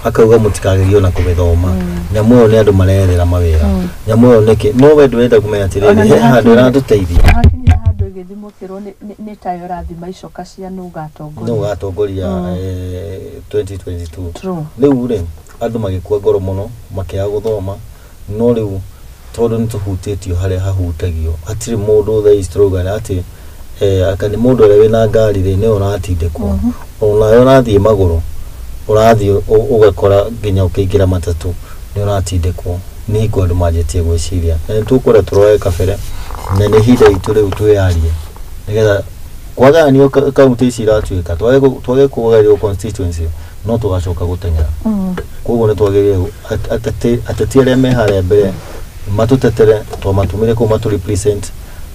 akauga mutikagerio na kubithoma nyamuyo ni andu marerera mawira nyamuyo niki no we ndwenda kumenya atiriri he handu ratuteithia hakinya handu igithimukirwo ni tayo rathima icoka cia nugatongoria 2022 riu ri andu magikua ngoro muno makiaga guthoma no riu tondu nituhutitio haria hahutagio atiri mundu tha istrogan ati akani mundu ria wina ngari ri ni uratindikwo ona urathie maguru urathie ugakora nginya ukiingira matatu ni uratindikwo ni ngwandu manjetie gwiciria na tukore turoe kabere na ni hinda itu riu tuyarie nigetha kwaganio kaunti ici iratuika twage kugerio constituency no tugacoka gutengera koguo ni twagirire ateti aria me haria mbere matutetere twamatumire kuma tu represent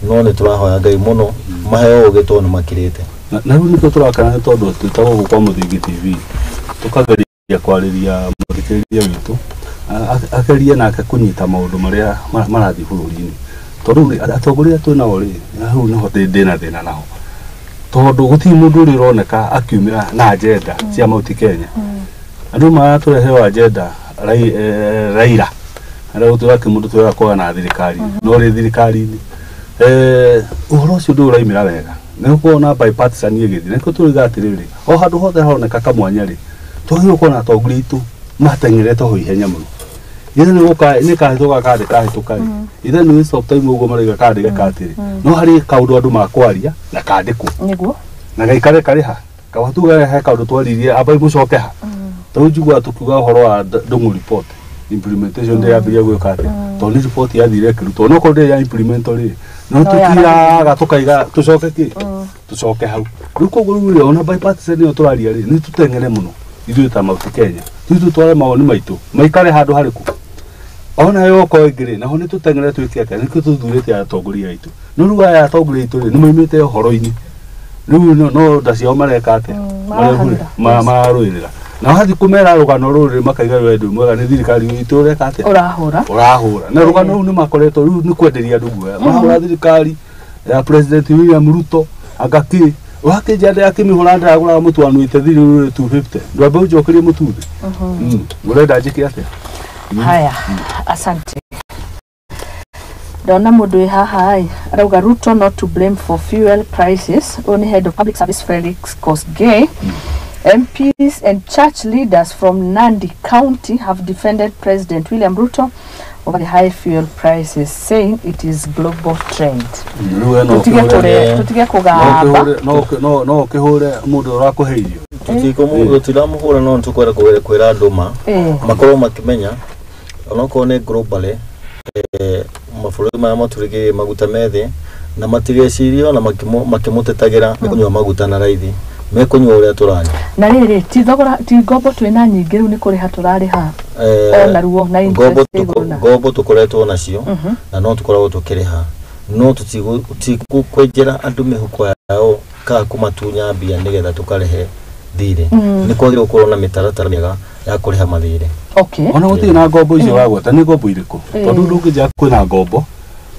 no ni turahoya Ngai muno maheo ugitonu makirite na riu niko turakana tondu tutagwo kwa Muthingi TV tukageria kwariria muthikiriria witu akaria na akakunyita maundu maria marathi bururi-ini tondu atongoria twinao ri riu niho ndina thina nao tondu guti mundu uri roneka akiumira na agenda cia mauti Kenya andu maraturehewa agenda Raila ara turake mundu twira kwa na thirikari no ri thirikari-ini uhoro ucio ndu uraimira wega ni kuona bipartisan igithi niko turiga atiriri o handu hothe haroneka kamwanya ri twagirwo kuona atongoria itu matengerete ho ihenya muno ithe ni guka ni kahituka kadi kahituka ithe ni stop time ugo mariga kadi gakatiri no hari kaundu andu makwaria na kandikwo niguo na gaikare kariha kawatuga he kaundu twaririe abai mucoke ha tujigwa tukiuga uhoro wa ndungu report implementation de abia gwika ati to ni report ya thire kiruto no ko de ya implementory no tukira gatukaiga tucoke ki tucoke hau ruko gurugure ona bipartisan yo turaria ri ni tutengere muno ithuĩ ta mauti Kenya ithuĩ tware mawoni maitu maikare handu hariku ona yoko ingire naho ni tutengere twike ati ni tuthurite atongoria aitu no ruga ya atongoria aitu ni maimite horo-ini riu no ndacio mareka ati maruirira na hathi kumera rugano ruri makaiga wendu mwega ni thirikari itu reka ati urahura na rugano ruu ni makoretwo riu ni kwenderia andu guoya mahura thirikari ya President William Ruto agaki wakijande akimihura ndagura mutu anuite thiri 250 ndwambe ujokerie mututhi urenda njiki ati haya asante Dona mundu haha ai arauga Ruto not to blame for fuel prices. Only head of public service Felix Kosgei. MPs and church leaders from Nandi County have defended President William Ruto over the high fuel prices, saying it is global trend. Tutige kugamba no kihure mundu urakuheirio tutiko mundu tiramuhura no tukwera kwera nduma makoro makimenya onoko ne globally mafururi maya maturige maguta methi na matirecirio na makimutetagira nikunywa maguta na raithi mekunywa uria turani na riri ti thogora ti ngombo twina nyingi riu ni kuri hatulari ha ona ruo na interest ngombo tukoretwo nacio na no tukoragwo tukiriha no tutikwenjera andu mihuko yao ka kumatunya mbia nigetha tukarehe thire ni kwagirwo kurwo na mitaratara miega ya kuriha mathire ona guti na ngombo icio wagweta ni ngombo iriku tondu ndungija kwina ngombo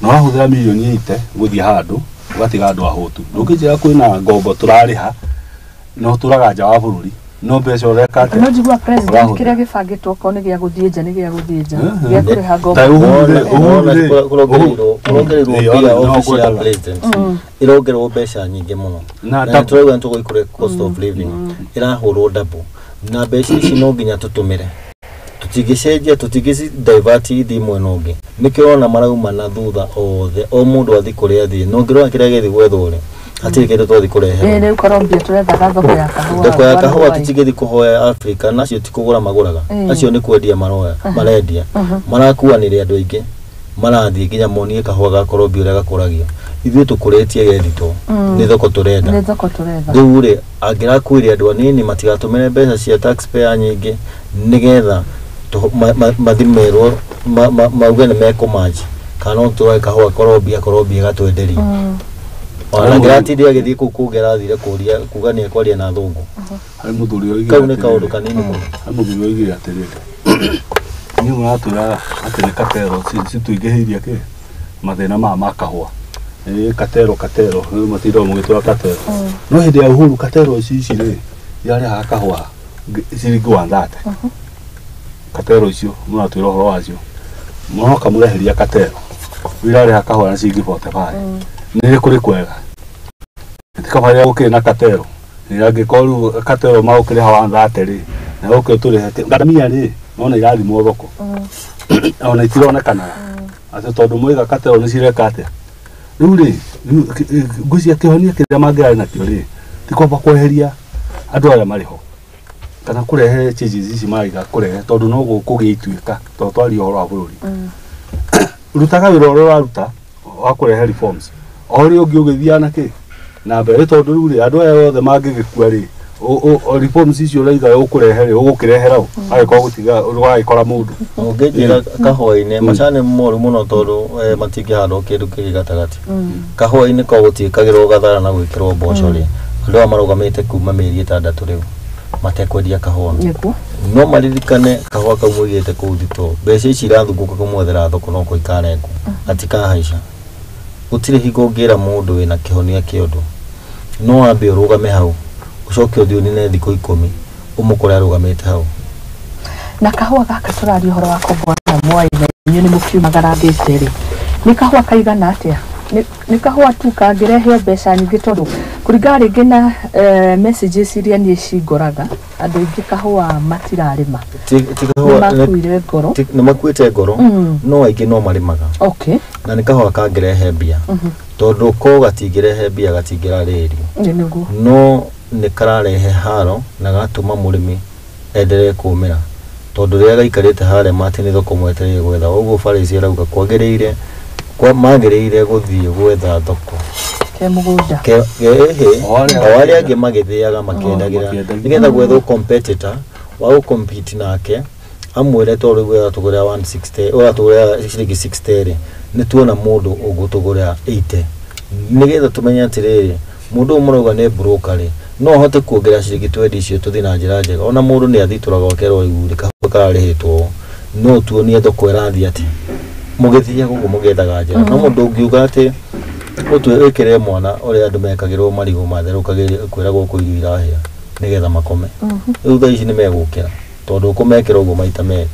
no wahuthira milioni 8 guthia handu ugatiga andu ahutu ndungija kwina ngombo turariha no turaga nja wa bururi no mbeca ureka ati no jigwa president kiria gibangitwo ko ni gia guthie nja gia kuriha ngombo kurongererwo office ya president irongererwo mbeca nyingi muno na turauga ntuguikure cost of living irahurwo double na mbeca ici no nginya tutumire tutigicenjia tutigisi divert ithi mwena ungi nikirona marauma na thutha othe o mundu athi kuria athi no ngirona kiria githi gwethore atiri kindu twathi kurehe riu korombia turethaga thoko ya kahua tutigithi kuhoya Africa nacio tikugura maguraga acio ni kwendia maroya marendia marakuanire andu aingi marathi nginya monie kahua ga korombia uria gakuragio ithuĩ tukuretie gedito ni thoko turenda riu ri angirakwire andu anini matigatumire mbeca cia taxpayer nyingi nigetha mathimerwo mauge nĩ mekũmanji kana tũoe kahũa korobia gatwenderie ona ngĩratindĩ agĩthiĩ kũu kũngĩ arathire kũria kuga nĩ ekwaria na thũngũ harĩ mũthuri ũyũ kau nĩ kaũndũ kanini mũno harĩ mũthuri ũyũ igĩrĩ atĩrĩrĩ niĩ mũratwĩra atĩ nĩ katero citũingĩhĩirie kĩ mathĩna ma kahũa katero matindaga mũgĩtwara katero no hĩndĩ ya Uhuru katero ici rĩ yarĩhaga kahũa ciringi 130 katero icio mũratwĩra ũhoro wacio mũroka mũreheria katero wirarĩha kahũa na ciringi 45 nĩ kũrĩ kwega tikabaria gũkĩrĩ na katero nĩangĩkorwo katero magũkĩrĩha 130 rĩ na gũkĩrĩ tũrĩhe ngamia rĩ nona irathimwo thoko ona itironekanaga atĩ tondũ mũiga katero nĩ cireka atĩa rĩu rĩ ngũcia kĩhonia kĩrĩa mangĩarĩ nakĩo rĩ ti kwamba kweheria andũ arĩa marĩ ho kana kũrehe changes ici maiga kũrehe tondũ no gũkũgĩa ituĩka tondũ twaria ũhoro wa bũrũri rutaga wĩra ũrĩa ũraruta wa kũrehe reforms o rĩ ũngĩ ũgĩthiana nakĩ na mbere tondũ rĩu rĩ andũ aya othe mangĩgĩkua rĩ reforms icio ũraiga ũkũrehe rĩ ũgũkĩrehera ũ agĩkorwo gũtiga ũgagĩkora mũndũ ũngĩnjĩra kahũa-inĩ macani moru mũno tondũ matingĩhandwo kĩndũ kĩrĩ gatagatĩ kahũa-inĩ ko gũtiĩkagĩrwo gathara na gwĩkĩrwo mboco rĩ andũ aya marũgamĩte kuma mĩeri 6 rĩu matekwendia kahũa no maririkane kahũa kau mũigĩte kũu thitoo mbeca ici irathungũka kũmwethera thoko no kũ ikarengwo atikahaica gũtirĩ hingo ũngĩra mũndũ wĩna kĩhonia kĩondo no wambe ũrũgame hau ucoke ũthiĩ ũnine thikũ 10 ũmũkore arũgamĩte hau na kahũa gaka tũraria ũhoro wa kũbwana Mwai-inĩ nĩ mũkiumagara thĩte rĩ nĩ kahũa kaigana atĩa nĩ kahũa tu kangĩrehe mbeca nyingĩ tondũ kũringana rĩngĩ na messages iria niĩ cingoraga andũ aingĩ kahũa matirarĩma nĩmakuire ngoro nĩmakuĩte ngoro no aingĩ no marĩmaga na nĩ kahũa kangĩrehe mbia tondũ ko gatingĩrehe mbia gatingĩrarĩrio no nĩ kararehe haro na gatũma mũrĩmi endelee kũmĩra tondũ rĩrĩa gaikarĩte harĩa matĩ nĩ thoko mwetereire gwetha ũguo Farisi arauga magĩrĩire gũthiĩ gwetha thoko mũgũnda arĩa angĩ magĩthĩaga makĩendagĩra nĩgetha gwetha competitor wa gũcompete nake amwĩre tondũ rĩu ũratũgũrĩra 160 ũratũgũrĩra ciringi 60 rĩ nĩ tuona mũndũ ũgũtũgũrĩra 80 nĩgetha tũmenye atĩrĩrĩ mũndũ ũmũrauga nĩ broker rĩ no hote kuongerera ciringi 20 icio tũthiĩ na njĩra njega ona mũndũ nĩ athitũraga okerwo igũrĩ kahũa kararĩhĩtwo no tuonie thoko ĩrathiĩ atĩ mũgĩthiaga ũguo mũgethaga njĩra no mũndũ ũngiuga atĩ ũtwĩkĩre mwana ũrĩa andũ mekagĩrwo marigũ matherũkagĩria kwĩragwo kũ irio irahĩa nĩgetha makome rĩu thaa ici nĩ megũkĩra tondũ ũkũmekĩra ũguo maita merĩ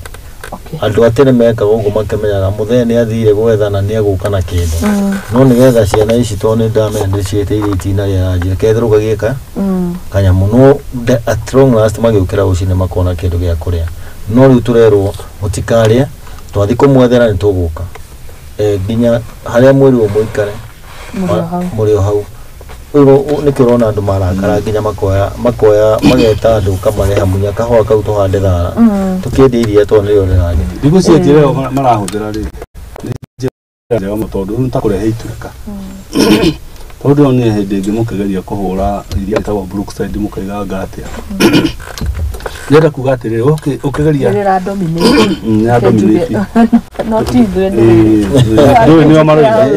andũ atene mekaga ũguo makĩmenyaga mũthee nĩ athire gwetha na nĩ egũka na kĩndũ no nĩgetha ciana ici tondũ nĩ ndamenya ndĩciĩtĩirie itina rĩa njĩra ketherũkagie kanyamũ no at long last magĩũkĩra rũcinĩ makona kĩndũ gĩa kũrĩa no rĩu tũrerwo mũtikarĩe twathiĩ kũmwethera nĩ tũgũka nginya harĩa mwĩrĩ mũikare mũrĩ o hau nĩkĩo ũrona andũ marakara nginya makoya mageta andũ kamareha munya kahũa kau tũhande thara tũkĩendia iria tondũ nĩrĩo rĩragĩthiĩ thikũ cia njĩra ĩyo marahũthĩra rĩ nĩ njĩra njega mũno tondũ nĩ ta kũrehe ituĩka tondũ niĩ hĩndĩ ĩngĩ mũkĩgeria kũhũra iria ĩtagwo Brookside mũkaiganga atĩa nĩenda kuga atĩrĩrĩ ũkĩgeria ndũĩ nĩo maroiga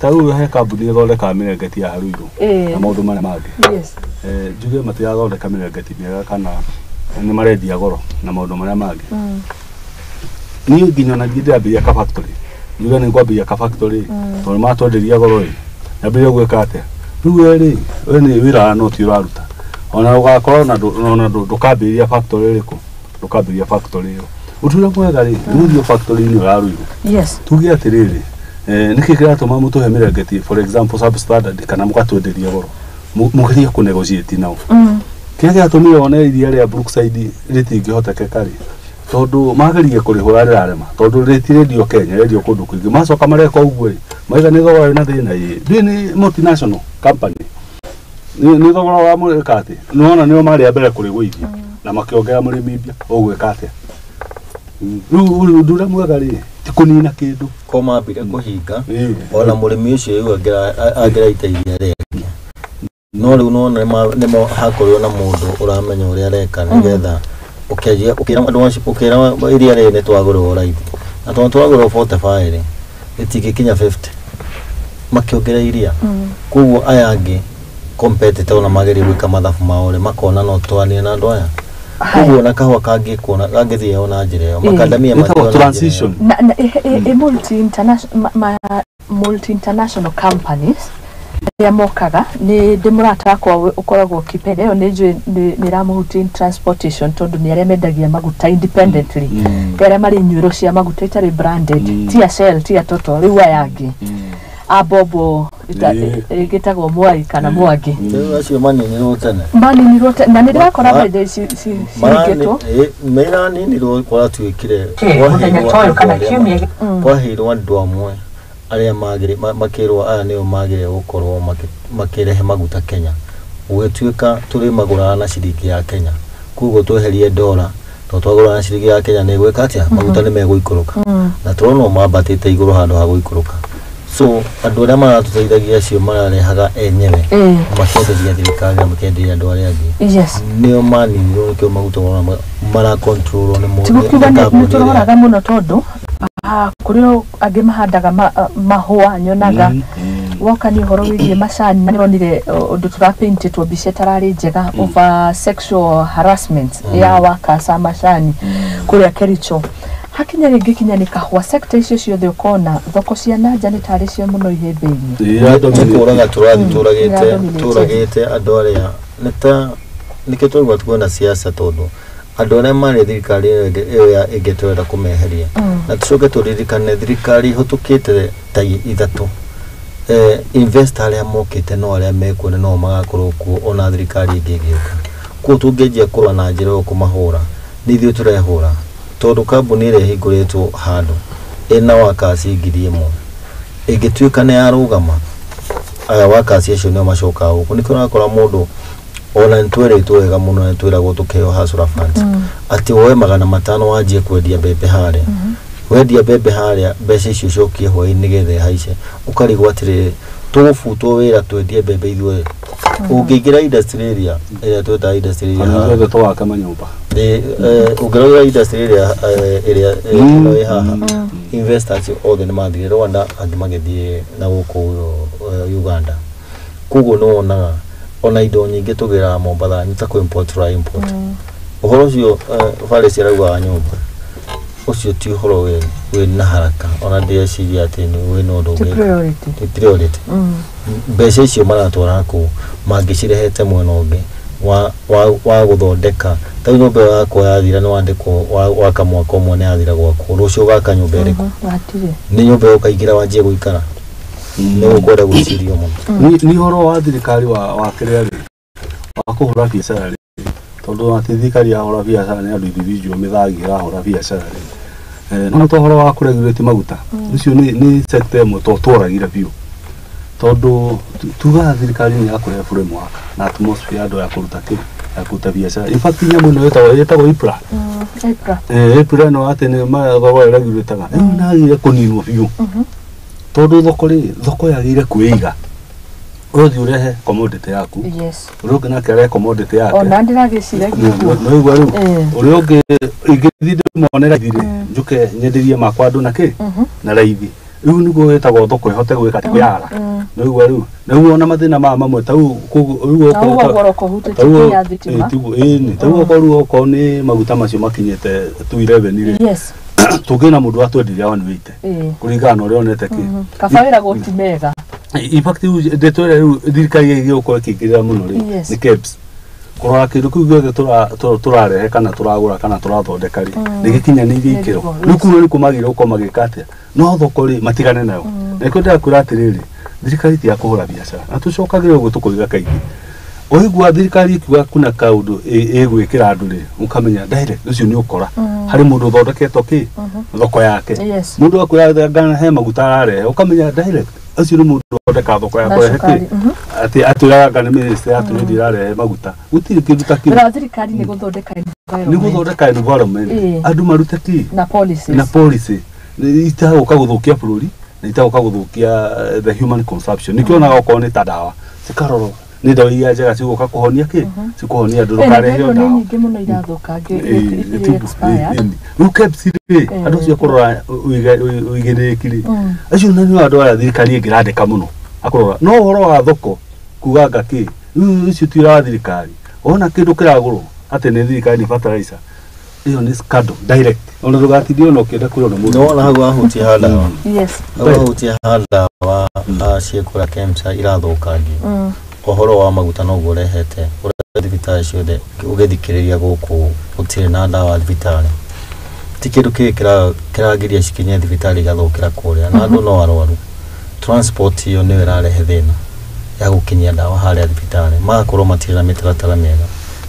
tarĩu he kambuni ĩthondekaga mĩrengeti ya Haruirũ na maũndũ marĩa mangĩ njuge matirathondeka mĩrengeti mĩega kana nĩ marendia goro na maũndũ marĩa mangĩ niĩ nginya ona ndĩambĩrĩria ka factory njuge nĩ ngwambĩrĩria ka factory tondũ matwenderia goro rĩ nyambĩrĩria gwĩka atĩa rĩu rĩ we nĩ wĩra no ti ũraruta ona ũgakorwo na ndũkambĩrĩria factory ĩrĩkũ ndũkambĩrĩria factory ĩyo ũtũre mwega rĩ nĩũthiĩ factory-inĩ ĩyo ya Ruiru tuge atĩrĩrĩ nĩkĩ kĩratũma mũtũhe mĩrengeti for example substandard kana mũgatwenderia goro mũgerie kũnegotiate nao kĩrĩa gĩatũmire one iria rĩa Brookside rĩtingĩhotekeka rĩ tondũ mageririe kũrĩhũra rĩrarema tondũ rĩtirendio Kenya rendio kũndũ kũingĩ macoka mareka ũguo rĩ maiga nĩ thogora na thĩna ndĩ nĩ multinational company nĩ thogora wa mũreka atĩ nĩwona nĩo marĩa mbere kũrĩgũithia na makĩongera mũrĩmi mbia ũgwĩka atĩa rĩu ndũrĩa mwega rĩ ti kũnina kĩndũ ko mambire kũhinga ona mũrĩmi ũcio rĩu angĩraita iria rĩake no rĩu nĩmo hakorwo na mũndũ ũramenya ũrĩa areka nĩgetha ukejia ukira andu ukira iria rene twagurwo right na twagurwo 45 itikikinya 50 makiongera iria kuguo aya angi competitor na mageri gwika mathabu maore makona no twanie na andu aya kuguo na kahwa kangi kuona gangithie ona njira yo makandamia mathiona transition multi international companies ya mokaga ni ndimurata kwa ukoragwo kipende yo ni ramuhuti transportation tondu ni aria mendagia maguta independently aria mari nyuro cia maguta itari branded tia Shell tia Total riu ayangi abobo igitagwo mwai kana mwangi acio mani ni rote na ni ndakora bende ci gitwo mera ni ro kwa tuikire kwa hiro andu amwe aria magire makirwo aya nio magire gukorwo makirehe maguta Kenya ugetuika turi magura na ciringi ya Kenya kugo tweherie dola twagura na ciringi ya Kenya ni gwika atia maguta ni meguikuruka na turono mabatite iguru handu ha guikuruka so andu aria maratuteithagia cio mararehaga enyewe makenderia thirikari na makenderia andu aria angi nio maninirwo nikio maguta mara control ni mu turoraga muno tondu kurio angi mahandaga mahua nyonaga woka ni horo wigie macani na nironire undu turapaintitwo mbica tarari njega over sexual harassment ya wakasa macani kuria Kericho hakinya ringi kinya ni kahwa sector icio ciothe ukona thoko cia nanja ni tari cio muno ihembe-ini kuraga turagite andu aria neta nikitwa tuona siasa tondu andu aria mari thirikari iyo ingetwenda kumeheria na tucoke turirikane thirikari hutukite ta ithatu investor aria mokite no aria mekuone no magakorwo ku ona thirikari ingigiuka ku tungejia kurwa na njira yo kumahura ni thio turehura tondu kambuni ire hinguritwo handu ina wakasi ngiri imwe ingituika ni arugama aya wakasi acio no macoka huko niko nakora mundu ona ntweretwo wega muno ntwiragwo tukeo hasura funds ati woe 500 wanjie kwendia bebe haria wendia bebe haria mbeca icio cokie hwaini gethe haice ukarigwo atiri tugufutwo wira twendie bebe ithwe ungigira industry area tweta industry area ndio twaka manyumba ugira industry area no haha investors othe ni mathire Rwanda angi magethie na guku Uganda kugo no ona indo nyingi tugira Mombasa nyita ku import ra import uhoro ucio vale ciragwa nyumba ucio ti uhoro we na haraka ona ndia ciria ati ni we no ndo priority mbeca icio maratwara ku mangicirehete mwena ungi wa guthondeka ta nyumba yakwa yathira no andiko waka mwaka umwe ne yathira gwakwa rucio gaka nyumba iriku ni nyumba ukaigira wanjie guikara ni ukwenda gucirio muno ni horo wa thirikari wa kiria wa kuhura biacara tondu ati thirikari ya hura biacara ni andu individual mithagi ra hura biacara no to horo wa kuregulate maguta ucio ni sector mo to turagira biu tondu tuga thirikari ni yakure framework na atmosphere ando ya kuruta biacara in fact nyamu no yetagwo IPRA IPRA no ati ni magwa regulataga na ile kuninwo biu tondu thoko yagire kuiga uthi urehe commodity yaku uroge na kare commodity yake ona ndiragicira no igwa ru uroge igithide monera thire njuke nyenderie makwa andu nake na raithi riu niguo wetagwo thoko ihote gwika tiara no igwa ru na uona mathina mamwe tau riu goroko hutete ya thitima ni tau okoru oko ni maguta macio makinyete 211 yes tugina mundu atwendiria 180 kuringana uri onete ki kafawira gotimega in fact detore thirikari igiko ikigirira muno ri ni caps kurora kindu kiu giothe turarehe kana turagura kana turathondeka ri nigikinyanĩirie ikiro riku kumagire uko magikatia no thoko ri matigane nayo na ikwenda kura atiriri thirikari ti yakuhura biacara na tucokagire uguo tukuiga kaingi oigwa thirikari ikiuga kuna kaundu igwikira andu ri ukamenya direct ucio ni ukora hari mundu thondeketwo ki thoko yake mundu akwira ngana he maguta ararehe ukamenya direct ucio ni mundu thondeka thoko yake ati aturaga ni minister atu ni ndirarehe maguta gutiri kindu ta kindu thirikari ni guthondeka environment andu marute ki na policy itaguka guthukia bururi na itaguka guthukia the human consumption nikiona goko ni ta dawa sikaroro ni ndo iria njega ciguka kuhonia ki cikuhonia ndu karehe ndio ni nyingi muno irathukange expire ukepsi andu cio kurora uigirikiri acio nani andu aya thirikari ingirandika muno akurora no horo wa thoko kuganga ki icio tira thirikari ona kindu kiraguru ati ni thirikari ni fertilizer iyo ni scandal direct ona rugatidio no kenda kulo no no na hago ahutia hada yes ahutia hada wa ciekura kemsa irathukangi ohoro wa maguta no gurehete thibitarĩ ciothe ũgĩthikĩrĩria gũkũ gũtirĩ na ndawa thibitarĩ ti kĩndũ kĩrĩ kĩragiria cikinye thibitarĩ igathũkĩra kũrĩa na andũ no arwaru transport iyo nĩyo ĩrarehe thĩna ya gũkinyia ndawa harĩa thibitarĩ magakorwo matirĩ na mĩtaratara mĩega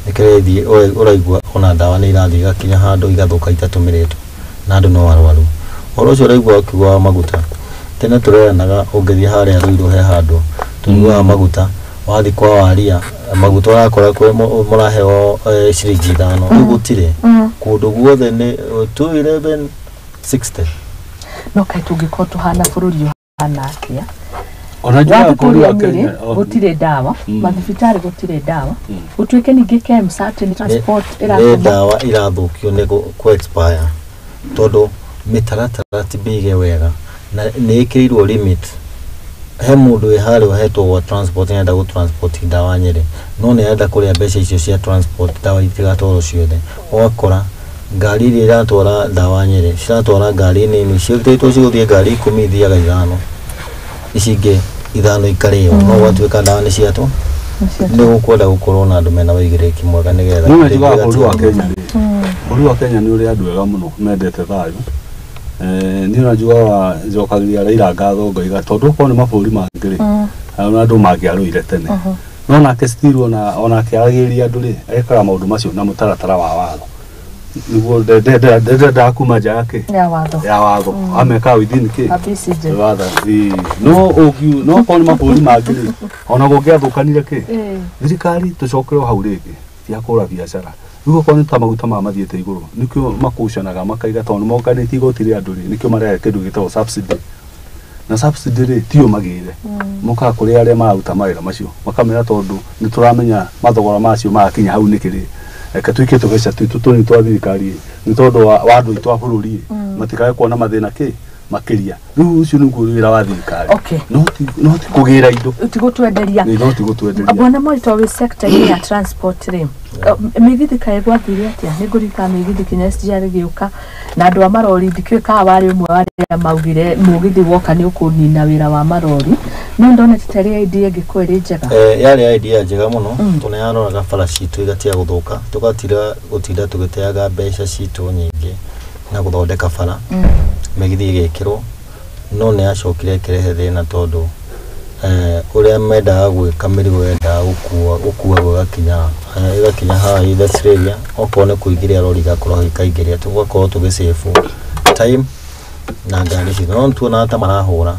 nĩkĩrĩthiĩ ũraigua ona ndawa nĩ irathiĩ igakinya handũ igathũka itatũmĩrĩtwo na andũ no arwaru ũhoro ũcio ũraigua ũkiuga wa maguta tene tũreranaga ũngĩthiĩ harĩa Ruiru he handũ tũnyuaga maguta wathi kwa waria maguta urakora kwe muraheo ciringi 5 gutire kundu guothe ni 21160 no kai tungiko tuhana bururi hana atia onajua kwa Kenya gutire dawa mathibitari gutire dawa utuike ningi kem certain transport dawa irathukio ni ku expire todo mitaratara tibige wega na ni ikirirwo limit he mundu ihari wahetwo wa transport nenda go transport ndawa Nyeri no ne enda kuria mbeca icio cia transport ndawa itigatoro ciothe wakora ngari iria iratwara ndawa Nyeri ciratwara ngari nini ciothetwo ciguthie ngari 10 ithiaga 5 icinge 5 ikarĩo no watuĩka ndawa nĩ ciatwo nĩ gũkwenda gũkorwo na andũ mena wĩigĩrĩki mwega nĩgetha bũrũri wa Kenya nĩ ũrĩ andũ ega mũno mendete thayũ ni unajua jokagiria Raila ngatho ngoiga tondu ko ni maburi mangiri na andu mangiaruire tene no na ke still ona akiagiria andu ri ekara maundu macio na mutaratara wa watho niguo de kuma jake ya watho ameka within ke watho no ogiu no ko ni maburi mangiri ona gungiathukanire ke thirikari tucokerwo hau ringi cia kura biacara rugo ko ni tamaguta mathiete iguru nikio makucanaga makaiga tondu mokanĩtie igotire andu ri nikio marehe kindu gitagwo subsidy na subsidy ri tio magire moka kuri aria maruta mawira macio makamera tondu ni turamenya mathogora macio makinya hau nikiri eka tuike tugeca tutuni twa thirikari ni tondu wa andu itwa bururi matikae kuona mathina ki makiria riu ucio ni wira wa thirikari no ti kugira indo utigutwenderia no ti gutwenderia bwana Moito we sector ya transport ri migithi kae gwathire atia ni ngurika migithi kinya ciare giuka na andu a marori ndikika wari umwe wari maugire mugithi woka ni ukunina wira wa marori no ndone titaria idea gikweri njega yari idea njega muno tunearoraga bara citu igatia guthuka tugatira gutinda tugiteaga mbeca citu nyingi na guthondeka bara migithi igikirwo no ne acokire kirehe thina tondu uria menda gwika mirigo yenda ukua igakinya ha ida Australia okone kuigiria rori gakorwo ikaigiria tugakorwo tugisefu time na ngari citu no tuona hata marahura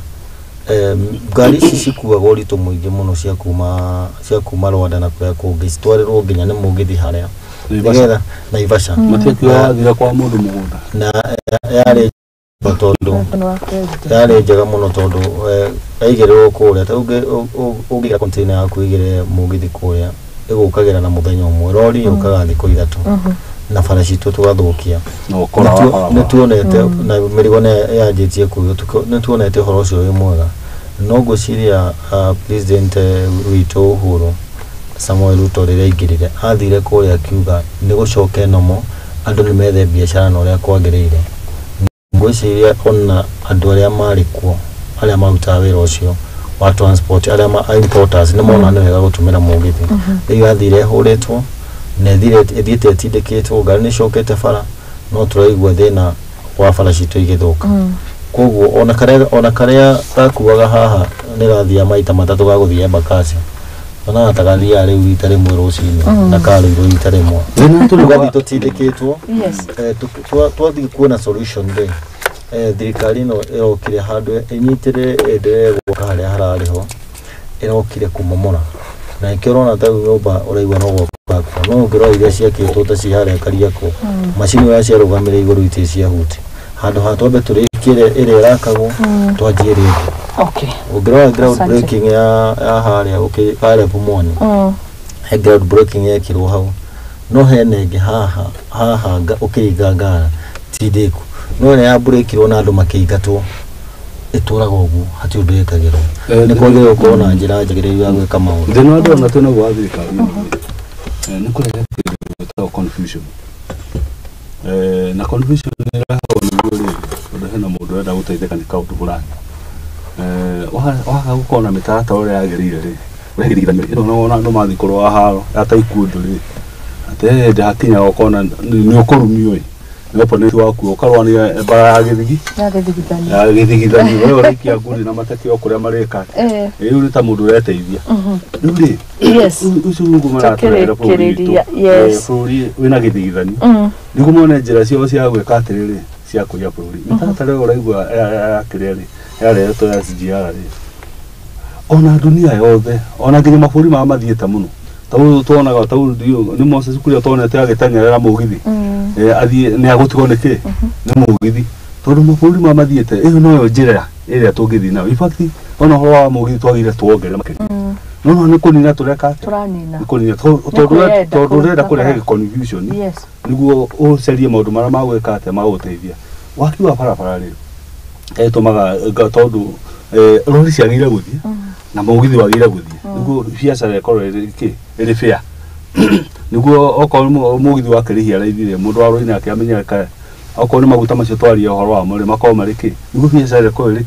ngari ici cikuaga ũritũ mũingĩ mũno cia kuma Rwanda na kũrĩa kũngĩ citwarĩrwo nginya nĩ mũgithi harĩa nĩgetha Naivasha matikiwa thira kwa mũndũ mũgũnda na yarĩ tondu yari njega muno tondu aigirwo kuria ta ungiga container yaku igire mugithi kuria igukagira na muthenya umwe rori ukaga thiko ithatu na bara citu tugathukia ni tuonete na mirigo ne yajitie kuyo ni tuonete horo ucio wi mwega no ngwiciria president witu Uhuru Samuel Ruto rĩrĩa aingĩrire athire kuria akiuga ni gucoke nomo andu ni methe biashara na uria kwagĩrĩire ngwiciria ona andu aria marikuo aria marutaga wĩra ucio wa transport aria importers ni mona nĩ wega gutumira mugithi rĩu athire hũrĩtwo na thiĩte atindĩkĩtwo ngari nĩ cokete bara no tũraigua thĩna wa bara citũ igĩthũka koguo ona karia gakuaga haha nĩ gathia maita matatũ ga gũthiĩ Embakasi ona tagathia rĩu ita rĩmwe rũcinĩ na karĩirwo ita rĩmwe tũgathi tũtindĩkĩtwo twathiĩ kuona solution rĩ thirikari no ĩrokire handũ ĩnyitĩre gũka harĩa hararĩho ĩrokire kũmomora na ĩkĩrona ta nyũmba ũraigua no gwaka no ngĩrora iria ciakĩtwo ta ciharĩa Kariakũ macini ya ciarũgamĩrĩire igũrũ itĩ cia huti handũ ha twambe tũrĩkĩre ĩrĩa ĩrakagwo twanjie rĩngĩ Okay. Ground breaking ya haria pale Pumoni. Ground breaking ya kiro hau. No henege haha ukigagara tideku. No ne ya break ro na andu makigatwo. Ituraga ugu hati undu ikagiro. Ni kwagire ukona njira njagire ya gwika maundu. Ndino andu na tuna gwa thirikari. Ni kurehe confusion. Na confusion ira hau ni gure hena mundu enda guteitheka ni kaundu fulani. Waga gukona mitata ore yagirire ri wegirigithanio ino no no mathikorwo aharo ata ikundu ri ate ndakinya gukona ni ukurumio ni opponent waku ukarwania bara yagithigithania wewe urikia nguri na mataki okuria mareka riu ni ta mundu ureteithia riu ri yes ucio ngumara tukereria yes buri wina githigithanio ni kumone njira cio cia gwika atiriri cia kuya buri mitata rero uraigua akireri yale to ya SGR ona dunia yothe ona nginya maburi ma mathieta muno tau tuonaga tau ni Moses kuria tuonete agitanyerera mugithi athie ni agutigwo niki ni mugithi tondu maburi ma mathiete iyo no njira iria tungithi na in fact ona ho wa mugithi twagire tuongerera makiri no ni kunina tureka turanina ni kunina tondu renda kurehe confusion yes niguo ucerie maundu mara ma gwika ate ma guteithia waki wa barabara ri tumaga tondu rori ciagire guthie na mugithi wagire guthie niguo biacara ikorwo iri fair niguo okorwo mugithi wakirihia raithire mundu wa rori nake amenyeka okorwo ni maguta macio twaria horo wa muri makorwo mariki niguo biacara ikorwo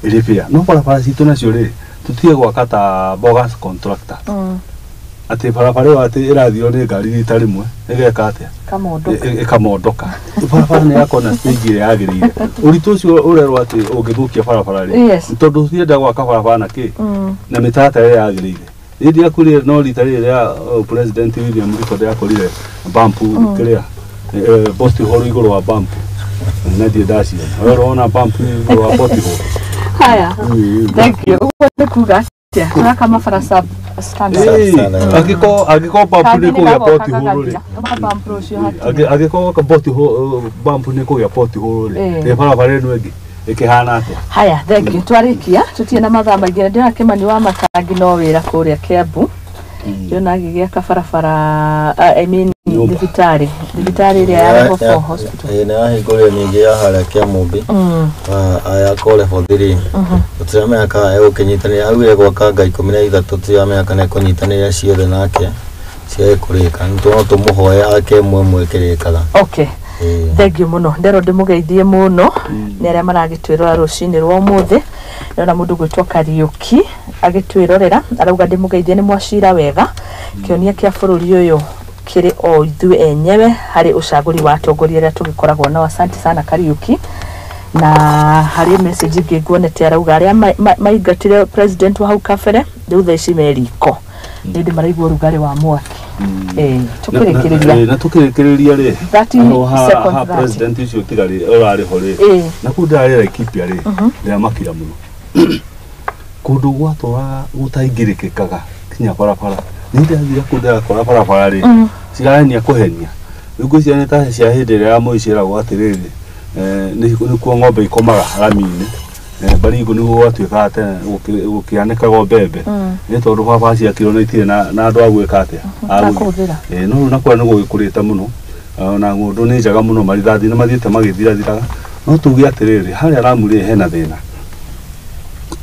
iri fair no barabara citu nacio ri tutie gwaka ta bogus contractor ati barabara yo ati irathio ni ngari rita rimwe igeka atia ikamondoka barabara ni yakona stage ile yagirire uritu ucio urerwo ati ungithukia barabara ri tondu thienda gwaka barabara na ki na mitata ile yagirire ndi akurire no rita rile ya president William Ruto yakorire bump kiria posti horo iguru wa bump na ndi dashi ona bump iguru wa posti horo haya thank you what kuga tia kama farasa standard agiko bump ni kuya posti horo ri agiko posti bump ni kuya posti horo ri barabara eno egi ikihana ate haya thank you twarikia tutie na mathaa maingĩ ndira kimani wa matangi no wira kuria Kiambu yona gigia kabarabara I mean thibitari ria ya Gofo hospital na higore ni ya hala Kiambu aya kole for 3 tutirame aka ukinyitania awire kwa kanga 13 tutirame aka ne kunyitania ciothe nake cia kurika nto tumuhoya ake mwemwe kirikaga okay thank you muno ndero ndimugeithie muno ni aria maragitwirora rucini rwa umuthi na mundu gwitwa Kariuki agitwirorera arauga ndimugeithie ni mwacira wega kionia kia bururi uyu kiri o ithu enyewe hari ucaguri wa atongoria aria tugikoragwo na asante sana Kariuki na hari message ngiguonete arauga aria maingatire president wa hau kabere riu thaici meriko ndi maraigua rugari wa mwaki tukirekereria ri ha president ucio tigari urari hore na kundari Laikipia ri ria makira muno kundu gwatwa gutaingirikikaga kinya barabara nindi athira kundara kora barabara ri cirarania kuhenia niguo ciana ta cia hindi ria muicira gwatiriri ni kuo ng'ombe ikomaga rami-ini barigo niguo gwatuika ate gukianikaga mbembe ni tondu baba ciakirwo ni itire na andu agwika atia no na kwa nugo gikurite muno na ngundu ni njaga muno marithathi na mathiete magithirathiraga no tugi atiriri haria ramuri hena thina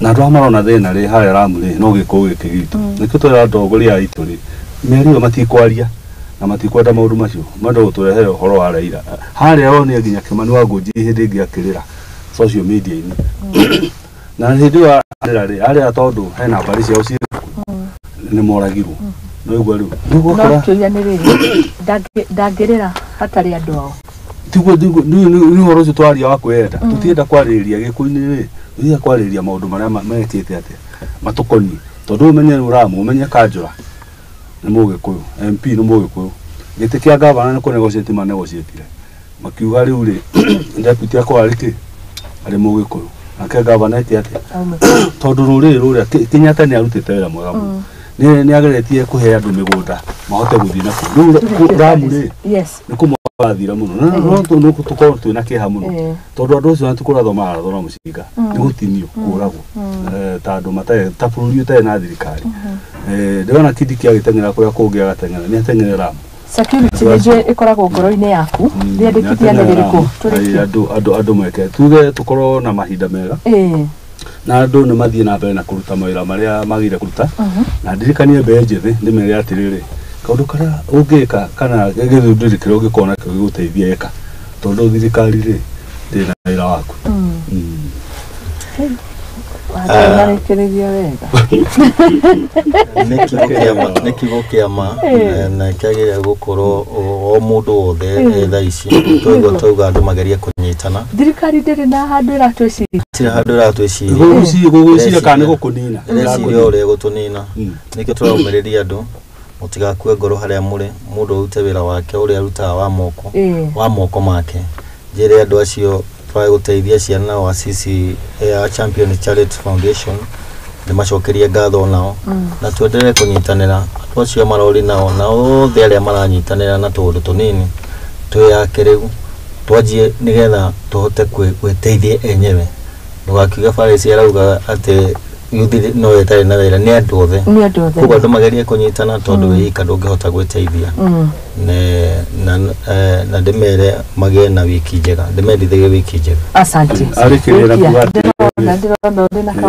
na andu amarona thina ri haria ramuri no gikuo gikigitu nikio twira atongoria aitu ri meri matikwaria na matikwenda maundu macio mando guturehe horo wa Raila haria one nginya Kimani wa Ngunji hindi ngi akirira social media ini na hindi wa aria tondu hena bari cia uci ni moragirwo no igwa riu niguo kora ndangirira hatari andu ao tiguo ni horo ucio twaria wa kwenda tutienda kwariria gikuini ri tutia kwariria maundu maria mekite atia matukoni tondu umenye uramu umenye Kanjura ni mugikuyu MP ni mugikuyu gite kia gavana ni kunegotiate manegotiate makiuga riu ri deputy akwa ariki ari mugikuyu ake gavana ati tondu ruri Kenyatta ni arutite wira mwega muno ni ageretie kuhe andu migunda mahote guthina ku ramu ri yes ni wathira muno no tukorwo twina kiha muno tondu andu acio tukurathoma arathona mucinga ni gutinio kuragwo ta andu matae ta bururi utae na thirikari ndona kindi kia gitengera kuria kungi agatengera ni atengerera security nije ikoragwo ngoro-ini yaku riandikithia ni ririku andu meke tuge tukorwo na mahinda mega na andu ni mathie na mbere na kuruta mawira maria magire kuruta na ndirikanie mbe njithi ndimere atiriri kaundu karia ungika kana githundiri kiria ungikona giguteithia eka tondu thirikari ri ndina wira waku Wanarekereria wega nikigo kiama na kiagiria gukorwo o mundu wothe tha ici tauga andu mageria kunyitana thirikari ndiri na handu iratwiciria tira handu iratwiciria guguciria kana gukunina iraciria uria gutunina nikio turaumireria andu mutigakue ngoro haria muri mundu urute wira wake uria arutaga wa moko make njire andu acio twae guteithia ciana wa sisi Champion Charity Foundation ni macokerie ngatho nao na tuendelee kunyitanira andu acio marori nao na othe aria maranyitanira na tundu tunini tuyake riu twanjie nigetha tuhote kwiteithia enyewe ndugakiuga Faresi arauga ati yuthi no yetare na wira ni andu othe kuba andu magerie kunyitana tondu wika ndungihota gwiteithia na ndimere mage na wiki njega ndimendithige wiki njega asante arikirira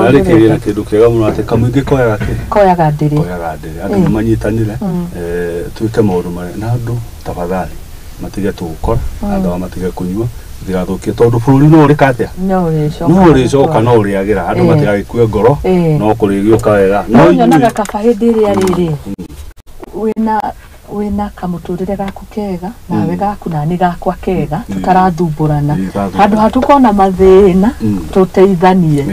arikirira kindu kiega muno ati kamuingi koyaga ndiri andu manyitanire tuike maundu mari na andu tafadhali matige tukora andu matige kunyua ndigathukie tondu bururi no uri katia no uri coka no uri agira andu matigagikue ngoro no kurigio kawega no nyonaga kaba hindi iria riri wina kamuturire gaku kega nawe gaku nani gakwa kega tutarathumburana handu hatukona mathina tuteithanie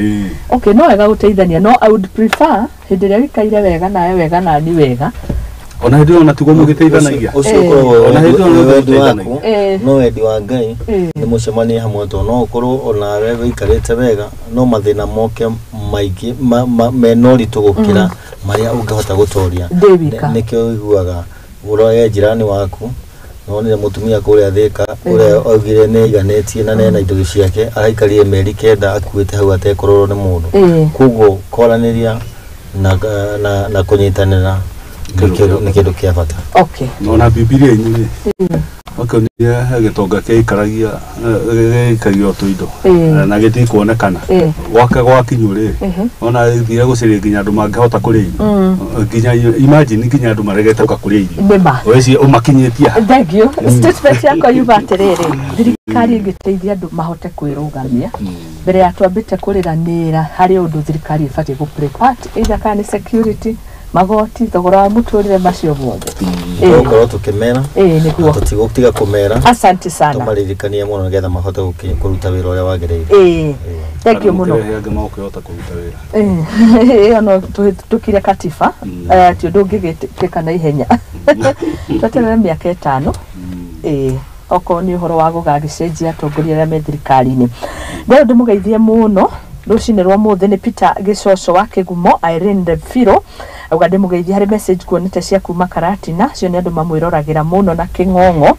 okay no wega guteithania no I would prefer hindi iria wikaire wega nawe wega nani wega ona hindi ona tugo mugiteithanagia ona hindi ona wedu no wedu wa Ngai ni mucemania hamwe to no ukorwo ona we wikarite wega no mathina moke maigi menori tugukira maria ungihota gutoria nikio iguaga uroye jirani waku nonire mutumia kuria thika uria augire ni iganetie na nena indo ciake araikarie meri kenda akuite hau atekororo ni mundu kugo koraniria na kunyitanira ni kindu kia bata okay nona bibilia inyi okay ni gitonga kiikaragia gikagio tuindo na giti kuonekana gwa kinyure ona thira guciria nginya andu mangihota kuria nginya imagine nginya andu maregete kuria weci umakinyitia thank you statement yako yuba atiriri thirikari ingiteithia andu mahote kwirugamia mbere ya twambite kuriranira hari undu thirikari ibatie gu play part either kana security magoti thogora wa muturire macio mothe ukorwo tukimera niguo tutigutiga kumera asante sana tumaririkanie muno nigetha mahote kuruta wira uria wagiriire thank you muno yage maukihota kuruta wira no tukire katiba ti undu ungigitika na ihenya tweterere miaka 5 oko ni uhoro wa gugagicenjia atongoria aria me thirikari-ini ndero ndimugeithie muno rucini rwa muthe ni Peter Gicoco wa Kigumo Irene Firo auga ndimugeithie hari message kuonete cia kuma Karatina cio ni andu mamwiragira muno na king'ong'o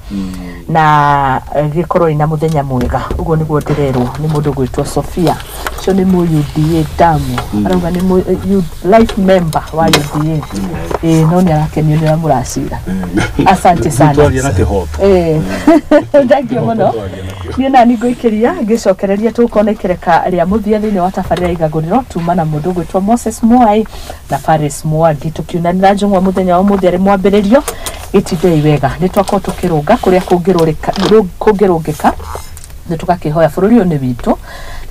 na gikorwo ina muthenya mwega uguo niguo ndirerwo ni mundu gwitwo Sofia cio ni mu UDA damu arauga ni life member wa UDA no ni arakenio ni muracira asante sana thank you muno ni nani ngoikiria ngicokereria tukona ikereka ria muthia thini wa tabarira igaguriro tuma na mundu gwitwo Moses Mwai na Faris Mwangi tukiunanira njungwa muthenya wa muthia ri mwambiririo itidei wega nitwako tukirunga kuria kungirungika nitugakihoya bururi oni witu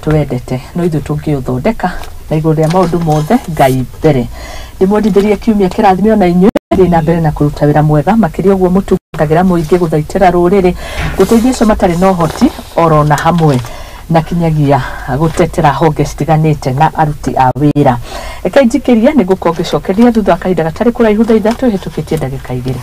tuwendete no ithu tungiuthondeka na iguru ria maundu mothe Ngai mbere ndimwendithirie kiumia kirathimio na inyu na mbere na kuruta wira mwega makiria uguo mutungagira muingi guthaitira ruriri guteithia cio matari no hoti oro na hamwe na kinyagia gutetera honge citiganite na aruti a wira eka njikiria ni gukongicokeria thutha kahinda gatari kuraihu thaa 3 hitukitie ndagika 2